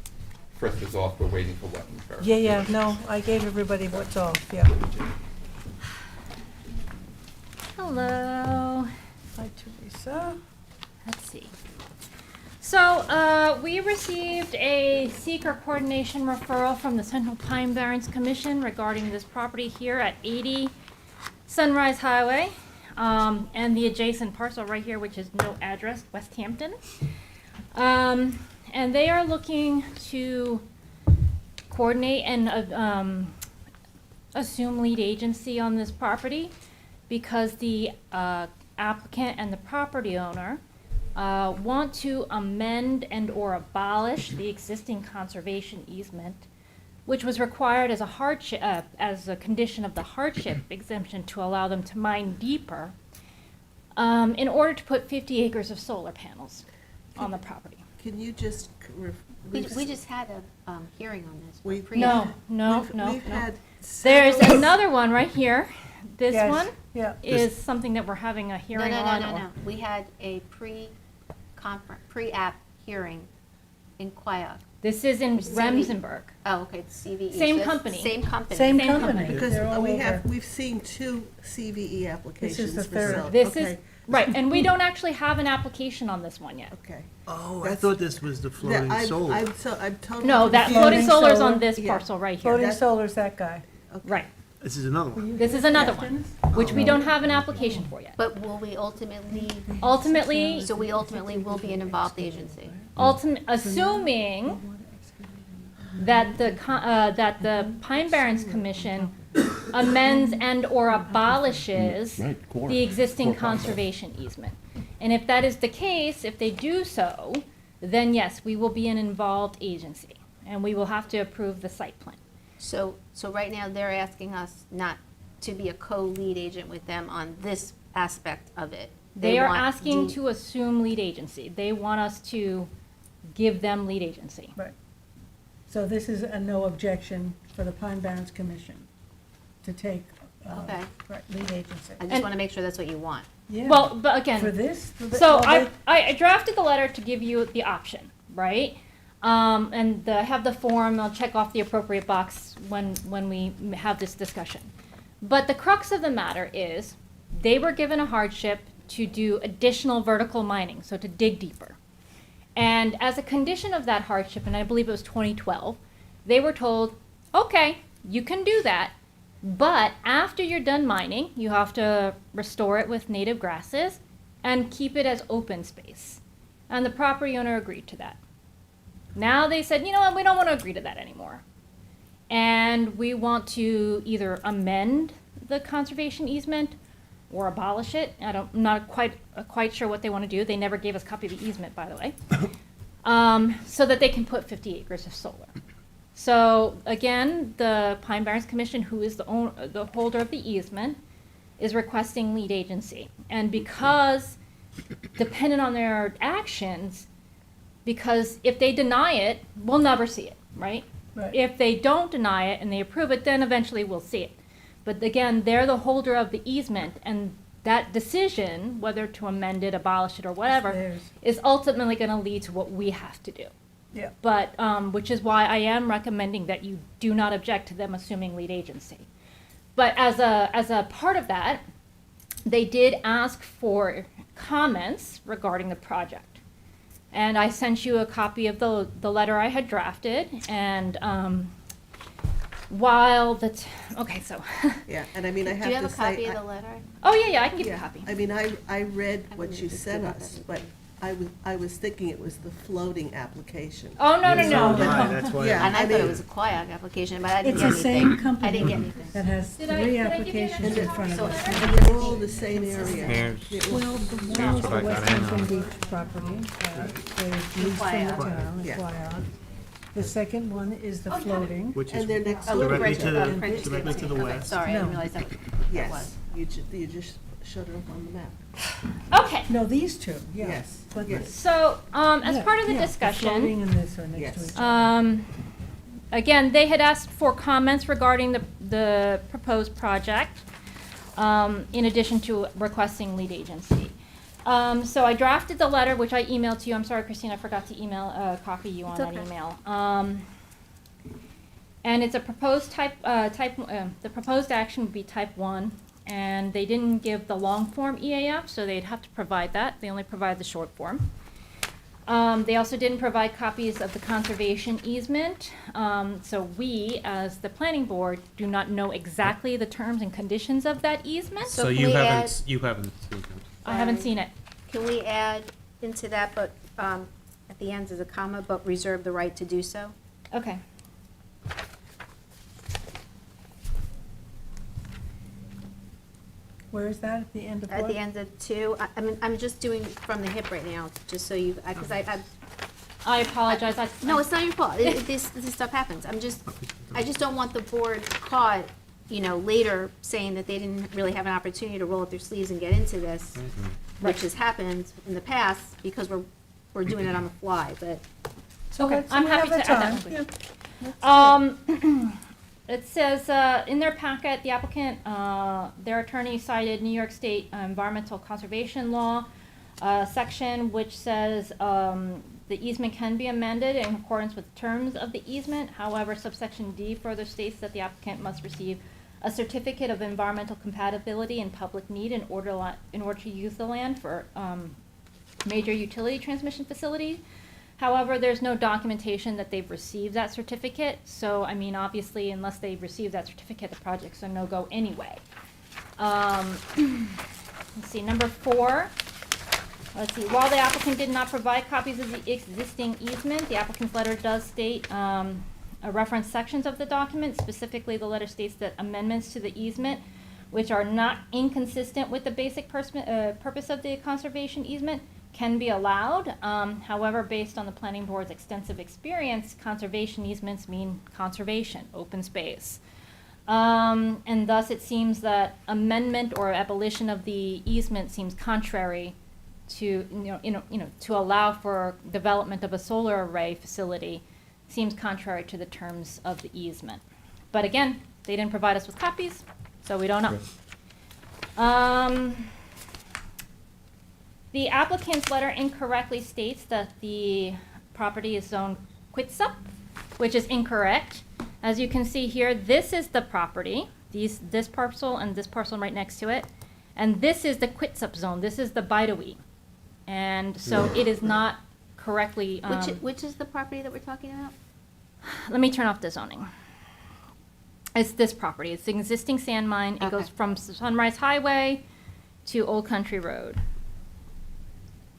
S5: Frith is off, we're waiting for wetland
S3: Yeah,
S5: verification?
S3: yeah, no, I gave everybody what's off, yeah.
S9: Hello.
S3: Hi, Teresa.
S9: Let's see. So, we received a seeker coordination referral from the Central Pine Barrens Commission regarding this property here at 80 Sunrise Highway, and the adjacent parcel right here, which is no address, West Hampton. And they are looking to coordinate and assume lead agency on this property because the applicant and the property owner want to amend and/or abolish the existing conservation easement, which was required as a hardship, as a condition of the hardship exemption to allow them to mine deeper, in order to put 50 acres of solar panels on the property.
S4: can you just?
S1: We just had a hearing on this.
S4: We-
S9: No, no,
S4: We've
S9: no,
S4: had
S9: There's
S4: several-
S9: another one right here. This
S3: Yes,
S9: one
S3: yeah.
S9: is something that we're having a
S1: No,
S9: hearing
S1: no,
S9: on.
S1: no, no,
S9: or-
S1: no. We had a pre-app hearing in Quiog.
S9: This is in
S1: CV.
S9: Remsenburg.
S1: Oh, okay, it's CVE.
S9: Same
S1: So it's
S9: company.
S1: Same company.
S3: Same
S9: Same
S3: company.
S9: company.
S4: Because
S3: They're all over.
S4: we've seen 2 CVE applications.
S3: the
S4: for
S3: third.
S4: sale.
S9: This is,
S4: Okay,
S9: right, and we don't actually have an application on this one yet.
S4: Okay.
S2: Oh, I
S4: That's-
S2: thought this was the floating solar.
S4: I'm totally.
S9: No, that
S4: confused.
S9: floating solar's
S3: solar.
S9: on this
S4: Yeah.
S9: parcel right
S3: Floating
S9: here.
S4: That-
S3: solar's that guy.
S9: Right.
S2: This is another one.
S9: This is another one, which we don't have an application for yet.
S1: But will we ultimately,
S9: Ultimately,
S1: so we ultimately will be an involved agency?
S9: assuming that that the Pine Barrens Commission amends and/or abolishes
S6: Right, core.
S9: the existing
S6: Core concept.
S9: conservation easement. And if that is the case, if they do so, then yes, we will be an involved agency, and we will have to approve the site plan.
S1: So right now, they're asking us not to be a co-lead agent with them on this aspect of it.
S9: They are
S1: want
S9: asking
S1: the-
S9: to assume lead agency. They want us to give them lead agency.
S3: Right. So this is a no objection for the Pine Barrens Commission to take,
S1: Okay.
S3: right, lead agency.
S1: I just
S9: And-
S1: want to make sure that's what you want.
S3: Yeah.
S9: Well, but again.
S3: For this?
S9: So
S3: well,
S9: I drafted the letter to give you the option, right? And I have the form, I'll check off the appropriate box when we have this discussion. But the crux of the matter is, they were given a hardship to do additional vertical mining, so to dig deeper. And as a condition of that hardship, and I believe it was 2012, they were told, okay, you can do that, but after you're done mining, you have to restore it with native grasses and keep it as open space. And the property owner agreed to that. Now they said, you know what, we don't want to agree to that anymore. And we want to either amend the conservation easement or abolish it. I'm not quite sure what they want to do. They never gave us a copy of the easement, by the way. So that they can put 50 acres of solar. So again, the Pine Barrens Commission, who is the holder of the easement, is requesting lead agency. And because, dependent on their actions, because if they deny it, we'll never see it, right?
S3: Right.
S9: If they don't deny it and they approve it, then eventually we'll see it. But again, they're the holder of the easement, and that decision, whether to amend it, abolish it, or whatever,
S3: Theirs.
S9: is ultimately going to lead to what we have to do.
S3: Yeah.
S9: But, which is why I am recommending that you do not object to them assuming lead agency. But as a part of that, they did ask for comments regarding the project. And I sent you a copy of the letter I had drafted, and while okay, so,
S4: Yeah, and I mean, I
S1: Do you
S4: have
S1: have
S4: to
S1: a copy
S4: say,
S1: of the letter?
S9: oh, yeah, I can give you a
S4: yeah,
S9: copy.
S4: I mean, I read
S1: I
S4: what
S1: wouldn't
S4: you
S1: just
S4: sent
S1: give that
S4: us,
S1: to
S4: but I was thinking it was the floating application.
S9: Oh, no, no,
S2: So
S9: no,
S2: did I,
S9: no.
S2: that's why.
S4: Yeah.
S1: And I
S4: I
S1: thought it
S4: mean-
S1: was a quiet application, but I didn't
S3: It's
S1: get
S3: the
S1: anything.
S3: same company
S1: I didn't get anything.
S3: that has
S9: Did I-
S3: three
S9: did I give you
S3: applications
S9: an
S3: in front of
S1: So-
S3: us.
S4: And they're all the same area.
S10: Here's,
S3: Well, the one
S10: Here's
S3: is
S10: what
S3: the
S10: I got
S3: West
S10: in
S3: Hampton
S10: on.
S3: Beach property, is leased from
S1: Quiet.
S3: the town,
S4: Yeah.
S3: Quiet. The second one is the floating.
S2: Which
S4: And
S2: is
S4: they're next
S1: Oh,
S4: door.
S2: directly
S1: right,
S2: to the,
S1: French
S2: directly to the
S1: Okay,
S2: west.
S1: Sorry, I didn't
S3: No.
S1: realize that was.
S4: Yes, you just showed it up on the map.
S9: Okay,
S3: No, these two, yeah.
S4: Yes,
S3: But
S4: yes.
S9: so, as
S3: yeah,
S9: part of the
S3: yeah,
S9: discussion,
S3: floating and this are next
S4: Yes.
S3: to each other.
S9: again, they had asked for comments regarding the proposed project, in addition to requesting lead agency. So I drafted the letter, which I emailed to you. I'm sorry, Christine, I forgot to copy you on
S1: It's
S9: that
S1: okay.
S9: email. And it's a proposed the proposed action would be type 1, and they didn't give the long form EAF, so they'd have to provide that. They only provide the short form. They also didn't provide copies of the conservation easement, so we, as the planning board, do not know exactly the terms and conditions of that easement.
S1: So
S10: so
S1: can
S10: you
S1: we
S10: haven't,
S1: add-
S10: you haven't seen them.
S9: I haven't seen it.
S1: Can we add into that, but at the end is a comma, but reserve the right to do so?
S9: Okay.
S3: Where is that, at the end of what?
S1: At the end of 2, I mean, I'm just doing from the hip right now, just so you, because
S9: I apologize.
S1: no, it's not your fault. This stuff happens. I just don't want the board caught, later saying that they didn't really have an opportunity to roll up their sleeves and get into this, which has happened in the past, because we're doing it on the fly, but.
S3: So
S9: Okay,
S3: let's-
S9: I'm
S3: we
S9: happy
S3: have
S9: to
S3: the
S9: add that
S3: time.
S9: one.
S3: Yeah.
S9: It says, in their packet, the applicant, their attorney cited New York State Environmental Conservation Law, section which says, the easement can be amended in accordance with the terms of the easement. However, subsection D further states that the applicant must receive a certificate of environmental compatibility and public need in order to use the land for, major utility transmission facility. However, there's no documentation that they've received that certificate, so, I mean, obviously, unless they've received that certificate, the project's a no-go anyway. Let's see, number 4, let's see, while the applicant did not provide copies of the existing easement, the applicant's letter does state, reference sections of the document. Specifically, the letter states that amendments to the easement, which are not inconsistent with the basic purpose of the conservation easement, can be allowed. However, based on the planning board's extensive experience, conservation easements mean conservation, open space. And thus it seems that amendment or abolition of the easement seems contrary to, to allow for development of a solar array facility seems contrary to the terms of the easement. But again, they didn't provide us with copies, so we don't know. The applicant's letter incorrectly states that the property is zoned Quitsup, which is incorrect. As you can see here, this is the property, this parcel and this parcel right next to it. And this is the Quitsup zone, this is the Bidawee. And so it is not correctly,
S1: Which is the property that we're talking about?
S9: let me turn off the zoning. It's this property, it's an existing sand mine. It goes
S1: Okay.
S9: from Sunrise Highway to Old Country Road.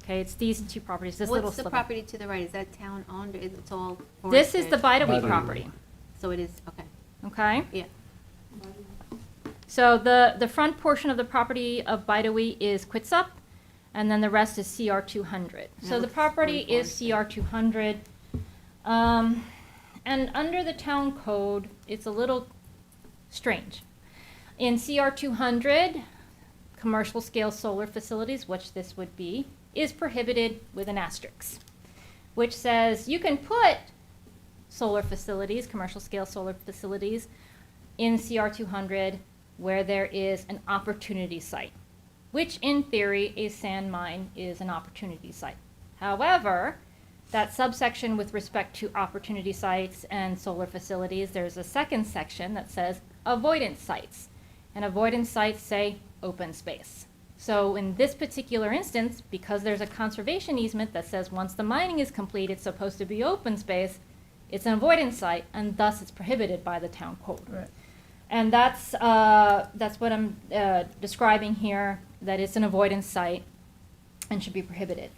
S9: Okay, it's these two properties, this little
S1: What's the
S9: sliver.
S1: property to the right? Is that town owned, or is it all
S9: This is the
S1: forested?
S9: Bidawee
S6: Bidawee.
S9: property,
S1: So it is, okay,
S9: okay?
S1: yeah.
S9: So the front portion of the property of Bidawee is Quitsup, and then the rest is CR 200.
S1: Yeah,
S9: So the
S1: looks
S9: property
S1: fully
S9: is CR 200. And under the town code, it's a little strange. In CR 200, commercial scale solar facilities, which this would be, is prohibited with an asterisk, which says you can put solar facilities, commercial scale solar facilities, in CR 200 where there is an opportunity site, which in theory a sand mine is an opportunity site. However, that subsection with respect to opportunity sites and solar facilities, there's a second section that says avoidance sites. And avoidance sites say open space. So in this particular instance, because there's a conservation easement that says once the mining is complete, it's supposed to be open space, it's an avoidance site, and thus it's prohibited by the town code.
S3: Right.
S9: And that's what I'm describing here, that it's an avoidance site and should be prohibited.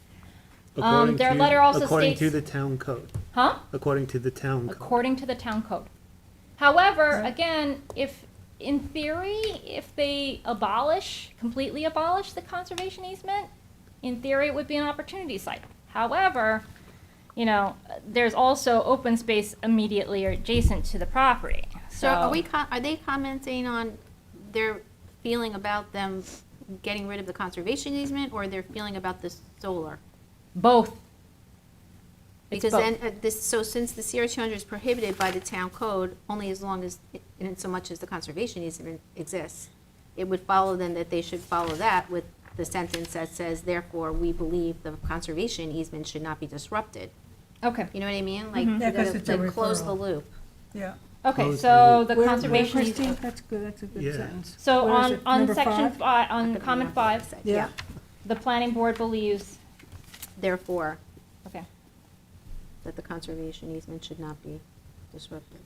S2: According
S9: Their
S2: to-
S9: letter also
S2: According to
S9: states-
S2: the town code.
S9: Huh?
S2: According to the town code.
S9: According to the town code. However, again, if, in theory, if they completely abolish the conservation easement, in theory, it would be an opportunity site. However, you know, there's also open space immediately adjacent to the property.
S1: So are they commenting on their feeling about them getting rid of the conservation easement, or their feeling about the solar?
S9: Both. It's
S1: Because
S9: both.
S1: then, so since the CR 200 is prohibited by the town code, only as long as, in so much as the conservation easement exists, it would follow then that they should follow that with the sentence that says, therefore, we believe the conservation easement should not be disrupted.
S9: Okay.
S1: You know what I mean? Like,
S3: Yeah, 'cause it's a
S1: like close the
S3: referral.
S1: loop.
S3: Yeah.
S9: Okay,
S2: Close
S9: so the
S3: Where-
S9: conservation
S3: where,
S9: easement.
S3: Christine? That's good, that's a good
S2: Yeah.
S3: sentence.
S9: So
S3: Where is
S9: on,
S3: it?
S9: on
S3: Number
S9: section
S3: five?
S9: five,
S1: At
S9: on
S1: the
S9: comment
S1: bottom
S9: five,
S1: side,
S3: Yeah.
S9: the planning board believes,
S1: Therefore,
S9: okay,
S1: that the conservation easement should not be disrupted.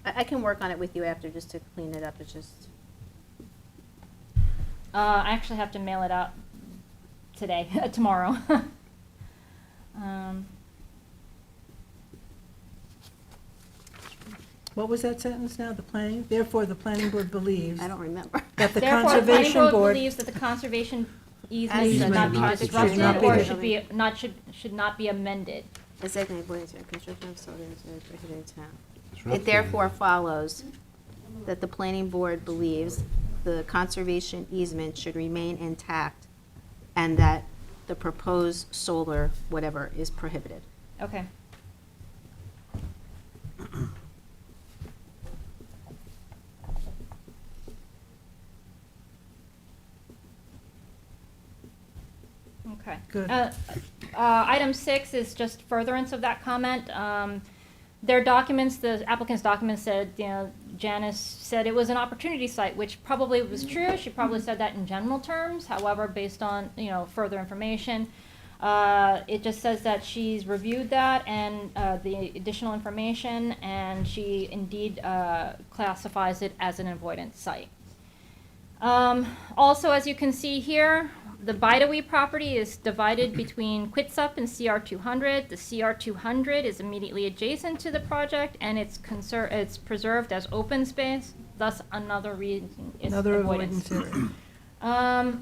S1: I can work on it with you after, just to clean it up, it's just,
S9: I actually have to mail it out today, tomorrow.
S3: What was that sentence now? Therefore, the planning board believes
S1: I don't remember.
S3: that the
S9: Therefore, the planning
S3: conservation
S9: board
S3: board.
S9: believes that the conservation easement
S1: As
S9: should not
S2: such.
S9: be
S2: Not
S9: disrupted,
S3: should
S9: or
S3: be-
S9: should not be amended.
S1: Designated board to construction of solar is prohibited in town. It therefore follows that the planning board believes the conservation easement should remain intact and that the proposed solar, whatever, is prohibited.
S9: Okay. Okay.
S3: Good.
S9: Item 6 is just furtherance of that comment. Their documents, the applicant's documents said, you know, Janice said it was an opportunity site, which probably was true. She probably said that in general terms. However, based on, you know, further information, it just says that she's reviewed that and the additional information, and she indeed classifies it as an avoidance site. Also, as you can see here, the Bidawee property is divided between Quitsup and CR 200. The CR 200 is immediately adjacent to the project, and it's preserved as open space. Thus, another reason is
S3: Another
S9: avoidance.
S3: avoidance area.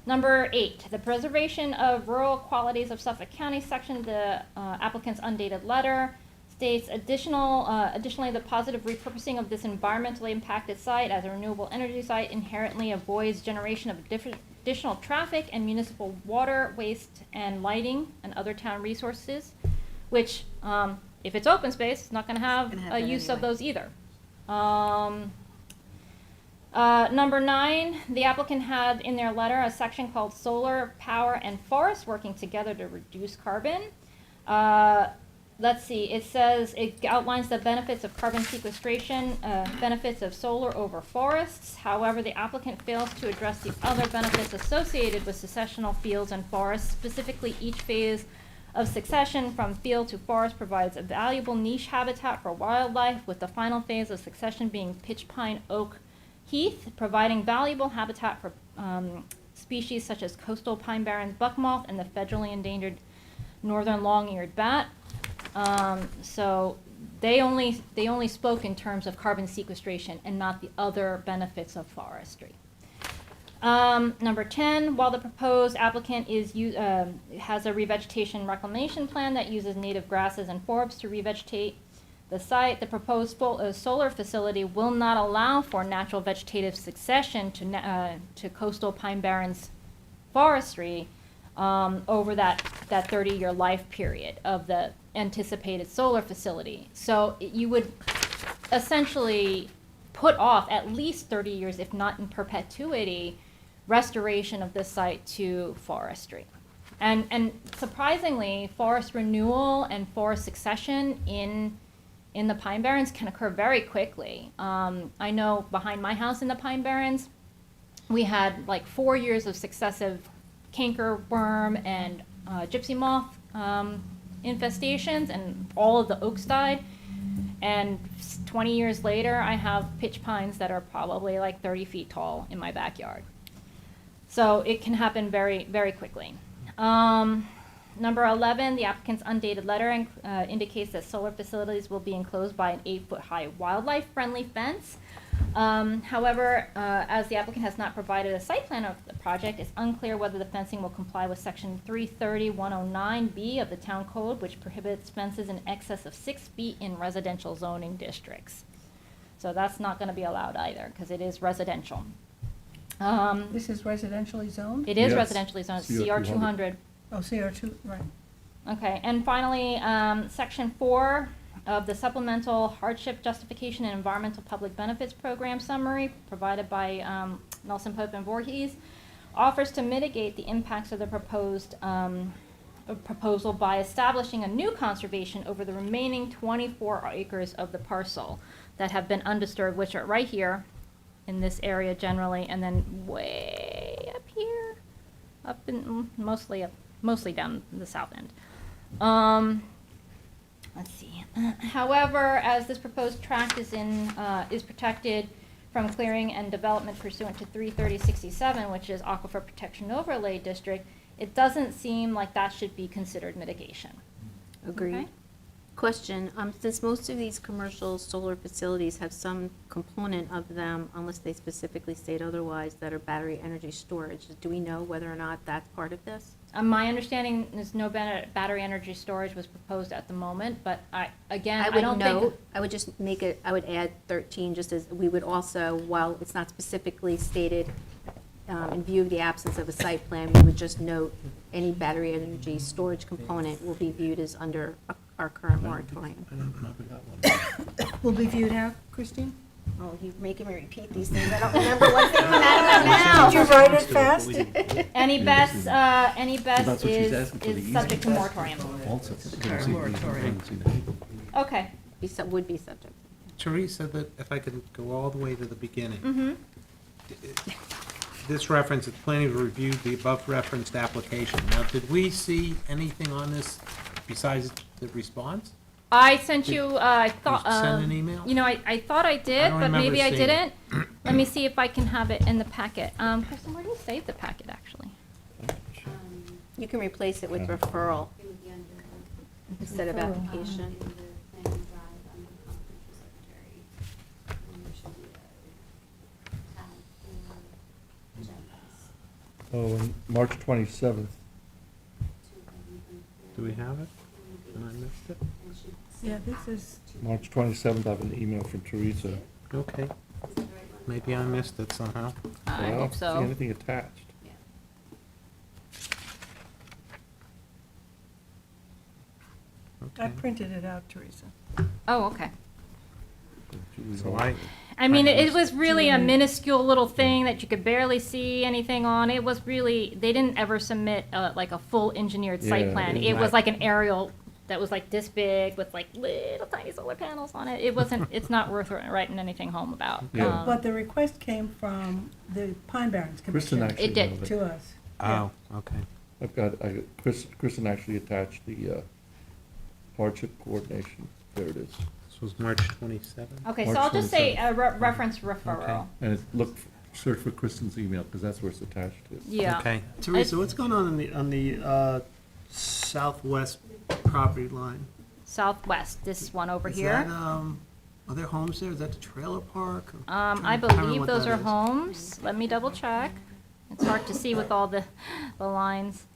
S9: Number 8, the preservation of rural qualities of Suffolk County section, the applicant's undated letter states additionally the positive repurposing of this environmentally impacted site as a renewable energy site inherently avoids generation of additional traffic and municipal water, waste, and lighting and other town resources, which, if it's open space, it's not gonna have
S1: Gonna have
S9: a
S1: that
S9: use of
S1: anyway.
S9: those either. Number 9, the applicant had in their letter a section called Solar, Power, and Forest Working Together to Reduce Carbon. Let's see, it says, it outlines the benefits of carbon sequestration, benefits of solar over forests. However, the applicant fails to address the other benefits associated with successional fields and forests. Specifically, each phase of succession from field to forest provides a valuable niche habitat for wildlife, with the final phase of succession being pitch pine oak heath, providing valuable habitat for species such as coastal pine barrens buck moth and the federally endangered northern long-eared bat. So they only spoke in terms of carbon sequestration and not the other benefits of forestry. Number 10, while the proposed applicant has a revegetation reclamation plan that uses native grasses and forbs to revegetate the site, the proposed solar facility will not allow for natural vegetative succession to coastal pine barrens forestry over that 30-year life period of the anticipated solar facility. So you would essentially put off at least 30 years, if not in perpetuity, restoration of this site to forestry. And surprisingly, forest renewal and forest succession in in the Pine Barrens can occur very quickly. I know behind my house in the Pine Barrens, we had like 4 years of successive canker worm and gypsy moth infestations, and all of the oaks died. And 20 years later, I have pitch pines that are probably like 30 feet tall in my backyard. So it can happen very, very quickly. Number 11, the applicant's undated letter indicates that solar facilities will be enclosed by an 8-foot-high wildlife-friendly fence. However, as the applicant has not provided a site plan of the project, it's unclear whether the fencing will comply with section 330-109B of the town code, which prohibits fences in excess of 6 feet in residential zoning districts. So that's not going to be allowed either, because it is residential.
S3: This is residentially zoned?
S9: It is
S6: Yes.
S9: residentially zoned,
S6: CR
S9: CR 200.
S3: Oh, CR2, right.
S9: Okay, and finally, section 4 of the supplemental hardship justification and environmental public benefits program summary provided by Nelson Pope and Voorhees offers to mitigate the impacts of the proposed proposal by establishing a new conservation over the remaining 24 acres of the parcel that have been undisturbed, which are right here in this area generally, and then way up here, up in mostly down the south end. Let's see. However, as this proposed tract is protected from clearing and development pursuant to 33067, which is Aquifer Protection Overlay District, it doesn't seem like that should be considered mitigation.
S1: Agreed.
S9: Okay?
S1: Question, since most of these commercial solar facilities have some component of them, unless they specifically state otherwise, that are battery energy storage, do we know whether or not that's part of this?
S9: My understanding is no battery energy storage was proposed at the moment, but I
S1: I
S9: don't
S1: would
S9: think.
S1: note, I would just make it, I would add 13, just as, we would also, while it's not specifically stated, in view of the absence of a site plan, we would just note any battery energy storage component will be viewed as under our current moratorium.
S6: I don't know if we got one.
S3: Will be viewed how, Christine?
S1: Oh, you're making me repeat these things, I don't remember what's in out of my mouth.
S3: Did you write it fast?
S9: Any best
S6: That's what she's
S9: is
S6: asking for, the
S9: subject to moratorium.
S6: Also,
S4: moratorium.
S9: Okay.
S1: Would be subject.
S10: Teresa, that if I could go all the way to the beginning.
S9: Mm-hmm.
S10: This reference, it's planning to review the above referenced application. Now, did we see anything on this besides the response?
S9: I sent you, I thought,
S10: Did you send an email?
S9: you know, I thought I did,
S10: don't
S9: but
S10: remember
S9: maybe I
S10: seeing
S9: didn't.
S10: it.
S9: Let me see if I can have it in the packet. Kristen, where do you save the packet, actually?
S1: You can replace it with referral
S12: It would be under
S1: instead of
S3: Referral.
S1: application.
S12: in the planning drive under confidential secretary. And there should be a tab for agendas.
S6: Oh, and March 27th.
S10: Do we have it? And I missed it?
S3: Yeah, this is,
S6: March 27th, I have an email from Teresa.
S10: Okay. Maybe I missed it somehow.
S9: I
S6: don't
S9: hope
S6: see
S9: so.
S6: anything attached.
S3: I
S10: Okay.
S3: printed it out, Teresa.
S9: Oh, okay.
S10: So I,
S9: I mean, it was really a minuscule little thing that you could barely see anything on. It was really, they didn't ever submit like a full engineered site
S6: Yeah,
S9: plan.
S6: it
S9: It
S6: was
S9: was like an aerial that was like this big with like little tiny solar panels on it. It wasn't, it's not worth writing anything home about.
S6: Yeah.
S3: But the request came from the Pine Barrens
S6: Kristen
S3: Commission
S6: actually
S9: It did.
S6: mailed it.
S3: to us.
S10: oh, okay.
S6: Kristen actually attached the hardship coordination. There it is.
S10: This was March 27th?
S9: Okay, so
S6: March
S9: I'll just say
S6: 27th.
S9: reference referral.
S6: And search for Kristen's email, because that's where it's attached to.
S9: Yeah.
S10: Okay.
S2: Teresa, what's going on on the southwest property line?
S9: Southwest, this one over
S2: Is
S9: here.
S2: that, are there homes there? Is that the trailer park?
S9: I
S2: Trying to determine
S9: believe
S2: what
S9: those
S2: that
S9: are
S2: is.
S9: homes. Let me double check. It's hard to see with all the lines.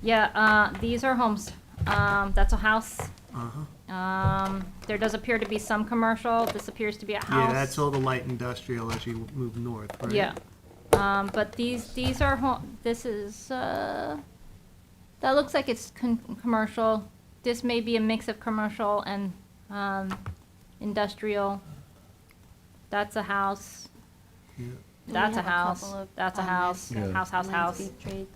S9: Yeah, these are homes. That's a house.
S2: Uh-huh.
S9: There does appear to be some commercial. This appears to be a house.
S2: Yeah, that's all the light industrial as you move north, right?
S9: Yeah. But these are this is, that looks like it's commercial. This may be a mix of commercial and, industrial. That's a house.
S2: Yeah.
S9: That's
S1: we
S9: a
S1: have a
S9: house.
S1: couple of,
S9: That's a
S1: um,
S9: house.
S6: Yeah.
S9: House.
S1: Landscape trades.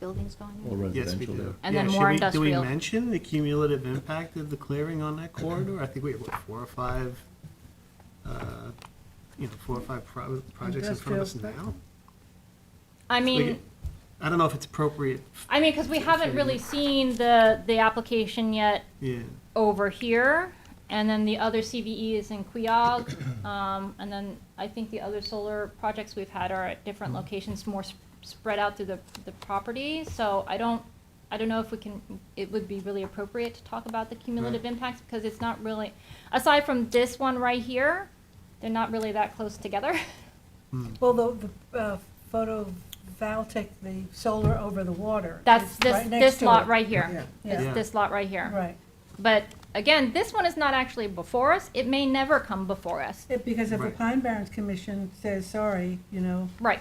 S1: buildings going
S6: All
S1: in?
S2: Yes, we
S6: residential
S2: do.
S6: there.
S9: And
S2: Yeah,
S9: then
S2: should
S9: more
S2: we-
S9: industrial.
S2: Do we mention the cumulative impact of the clearing on that corridor? I think we have, what, 4 or 5, projects in front of us
S3: Industrial.
S2: now?
S9: I mean,
S2: I don't know if it's appropriate.
S9: because we haven't really seen the application yet
S2: Yeah,
S9: over here, and then the other CVE is in Quiog, and then I think the other solar projects we've had are at different locations, more spread out through the property, so I don't know if it would be really appropriate to talk about the cumulative impacts, because it's not really, aside from this one right here, they're not really that close together.
S3: Well, the photovoltaic, the solar over the water.
S9: That's
S3: is right next
S9: this
S3: to
S9: lot
S3: it.
S9: right here.
S3: Yeah.
S9: It's this lot right here.
S3: Right.
S9: But again, this one is not actually before us. It may never come before us.
S3: Because if the
S2: Right.
S3: Pine Barrens Commission says, sorry,
S9: Right,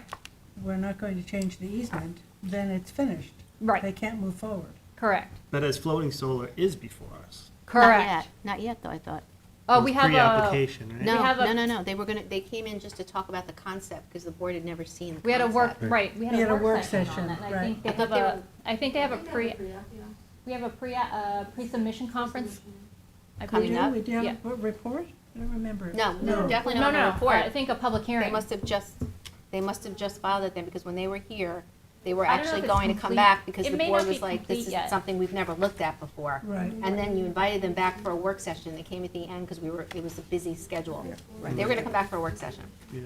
S3: we're not going to change the easement, then it's finished. They
S9: right,
S3: can't move forward.
S9: correct,
S2: but as floating solar is before us.
S9: correct.
S1: Not yet, though, I thought.
S9: Oh,
S2: It's
S9: we have a,
S2: pre-application, right?
S1: No,
S9: have a-
S1: no, they came in just to talk about the concept, because the board had never seen the concept.
S9: we had a work, right, we had a work session on
S3: session,
S9: that. And
S3: right.
S9: I think they
S1: I thought
S9: have
S1: they
S9: a,
S1: were-
S9: I think they have a we have a pre-submission conference. I
S1: Coming
S9: believe.
S1: up?
S3: We do have
S9: Yeah.
S3: a report? I don't remember. it.
S1: No, definitely
S9: No,
S1: not a
S9: no,
S1: report.
S9: I think a public hearing.
S1: They must have just filed it then, because when they were here, they were
S9: I don't know
S1: actually
S9: if it's
S1: going to come
S9: complete.
S1: back, because
S9: It
S1: the
S9: may
S1: board
S9: not
S1: was
S9: be
S1: like, this
S9: complete
S1: is
S9: yet.
S1: something we've never looked at before.
S3: Right.
S1: And then you invited them back for a work session. They came at the end, because it was a busy schedule. They were gonna come back for a work session.
S2: Yeah.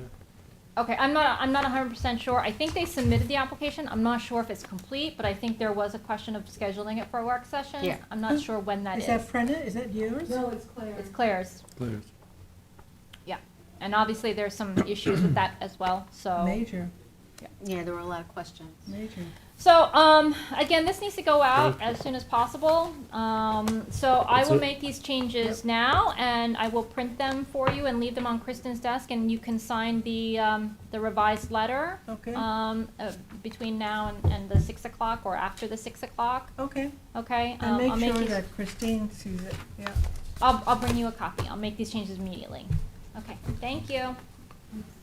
S9: Okay, I'm not 100% sure. I think they submitted the application. I'm not sure if it's complete, but I think there was a question of scheduling it for a work session.
S1: Yeah.
S9: I'm not sure when that is.
S3: Is that Prenda? Is that yours?
S9: It's Claire's,
S6: Players.
S9: yeah. And obviously, there's some issues with that as well, so.
S3: Major,
S1: Yeah, there were a lot of questions.
S3: major.
S9: So, again, this needs to go out as soon as possible. So I will make these changes now, and I will print them for you and leave them on Kristen's desk, and you can sign the revised letter.
S3: Okay.
S9: Between now and the 6 o'clock or after the 6 o'clock,
S3: Okay.
S9: okay?
S3: And
S9: I'll
S3: make sure
S9: these-
S3: that Christine sees it, yeah.
S9: I'll bring you a copy. I'll make these changes immediately. Okay, thank you.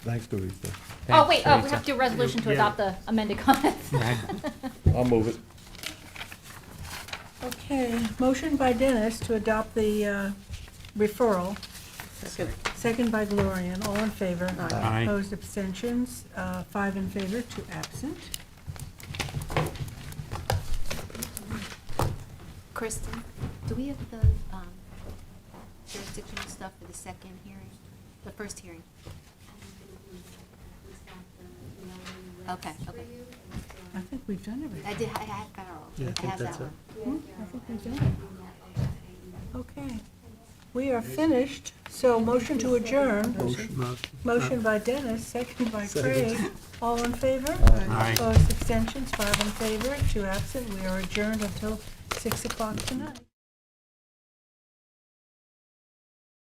S6: Thanks, Teresa.
S9: Oh, wait, we have to do a resolution to
S2: Yeah.
S9: adopt the amended comments.
S6: I'll move it.
S3: Okay, motion by Dennis to adopt the referral. Second by Gloria, all in favor.
S10: Aye.
S3: Opposed, abstentions, 5 in favor, 2 absent.
S1: Kristen, do we have the jurisdictional stuff for the second hearing, the first hearing? Okay.
S3: I think we've done everything.
S1: I had Farrell.
S2: Yeah, I
S1: I
S2: think
S1: have
S2: that's
S1: that
S2: it.
S1: one.
S3: I think we've done it. Okay. We are finished, so motion to adjourn. Motion by Dennis, second by Craig. All in favor?
S10: Aye.
S3: Opposed, abstentions, 5 in favor, 2 absent. We are adjourned until 6 o'clock tonight.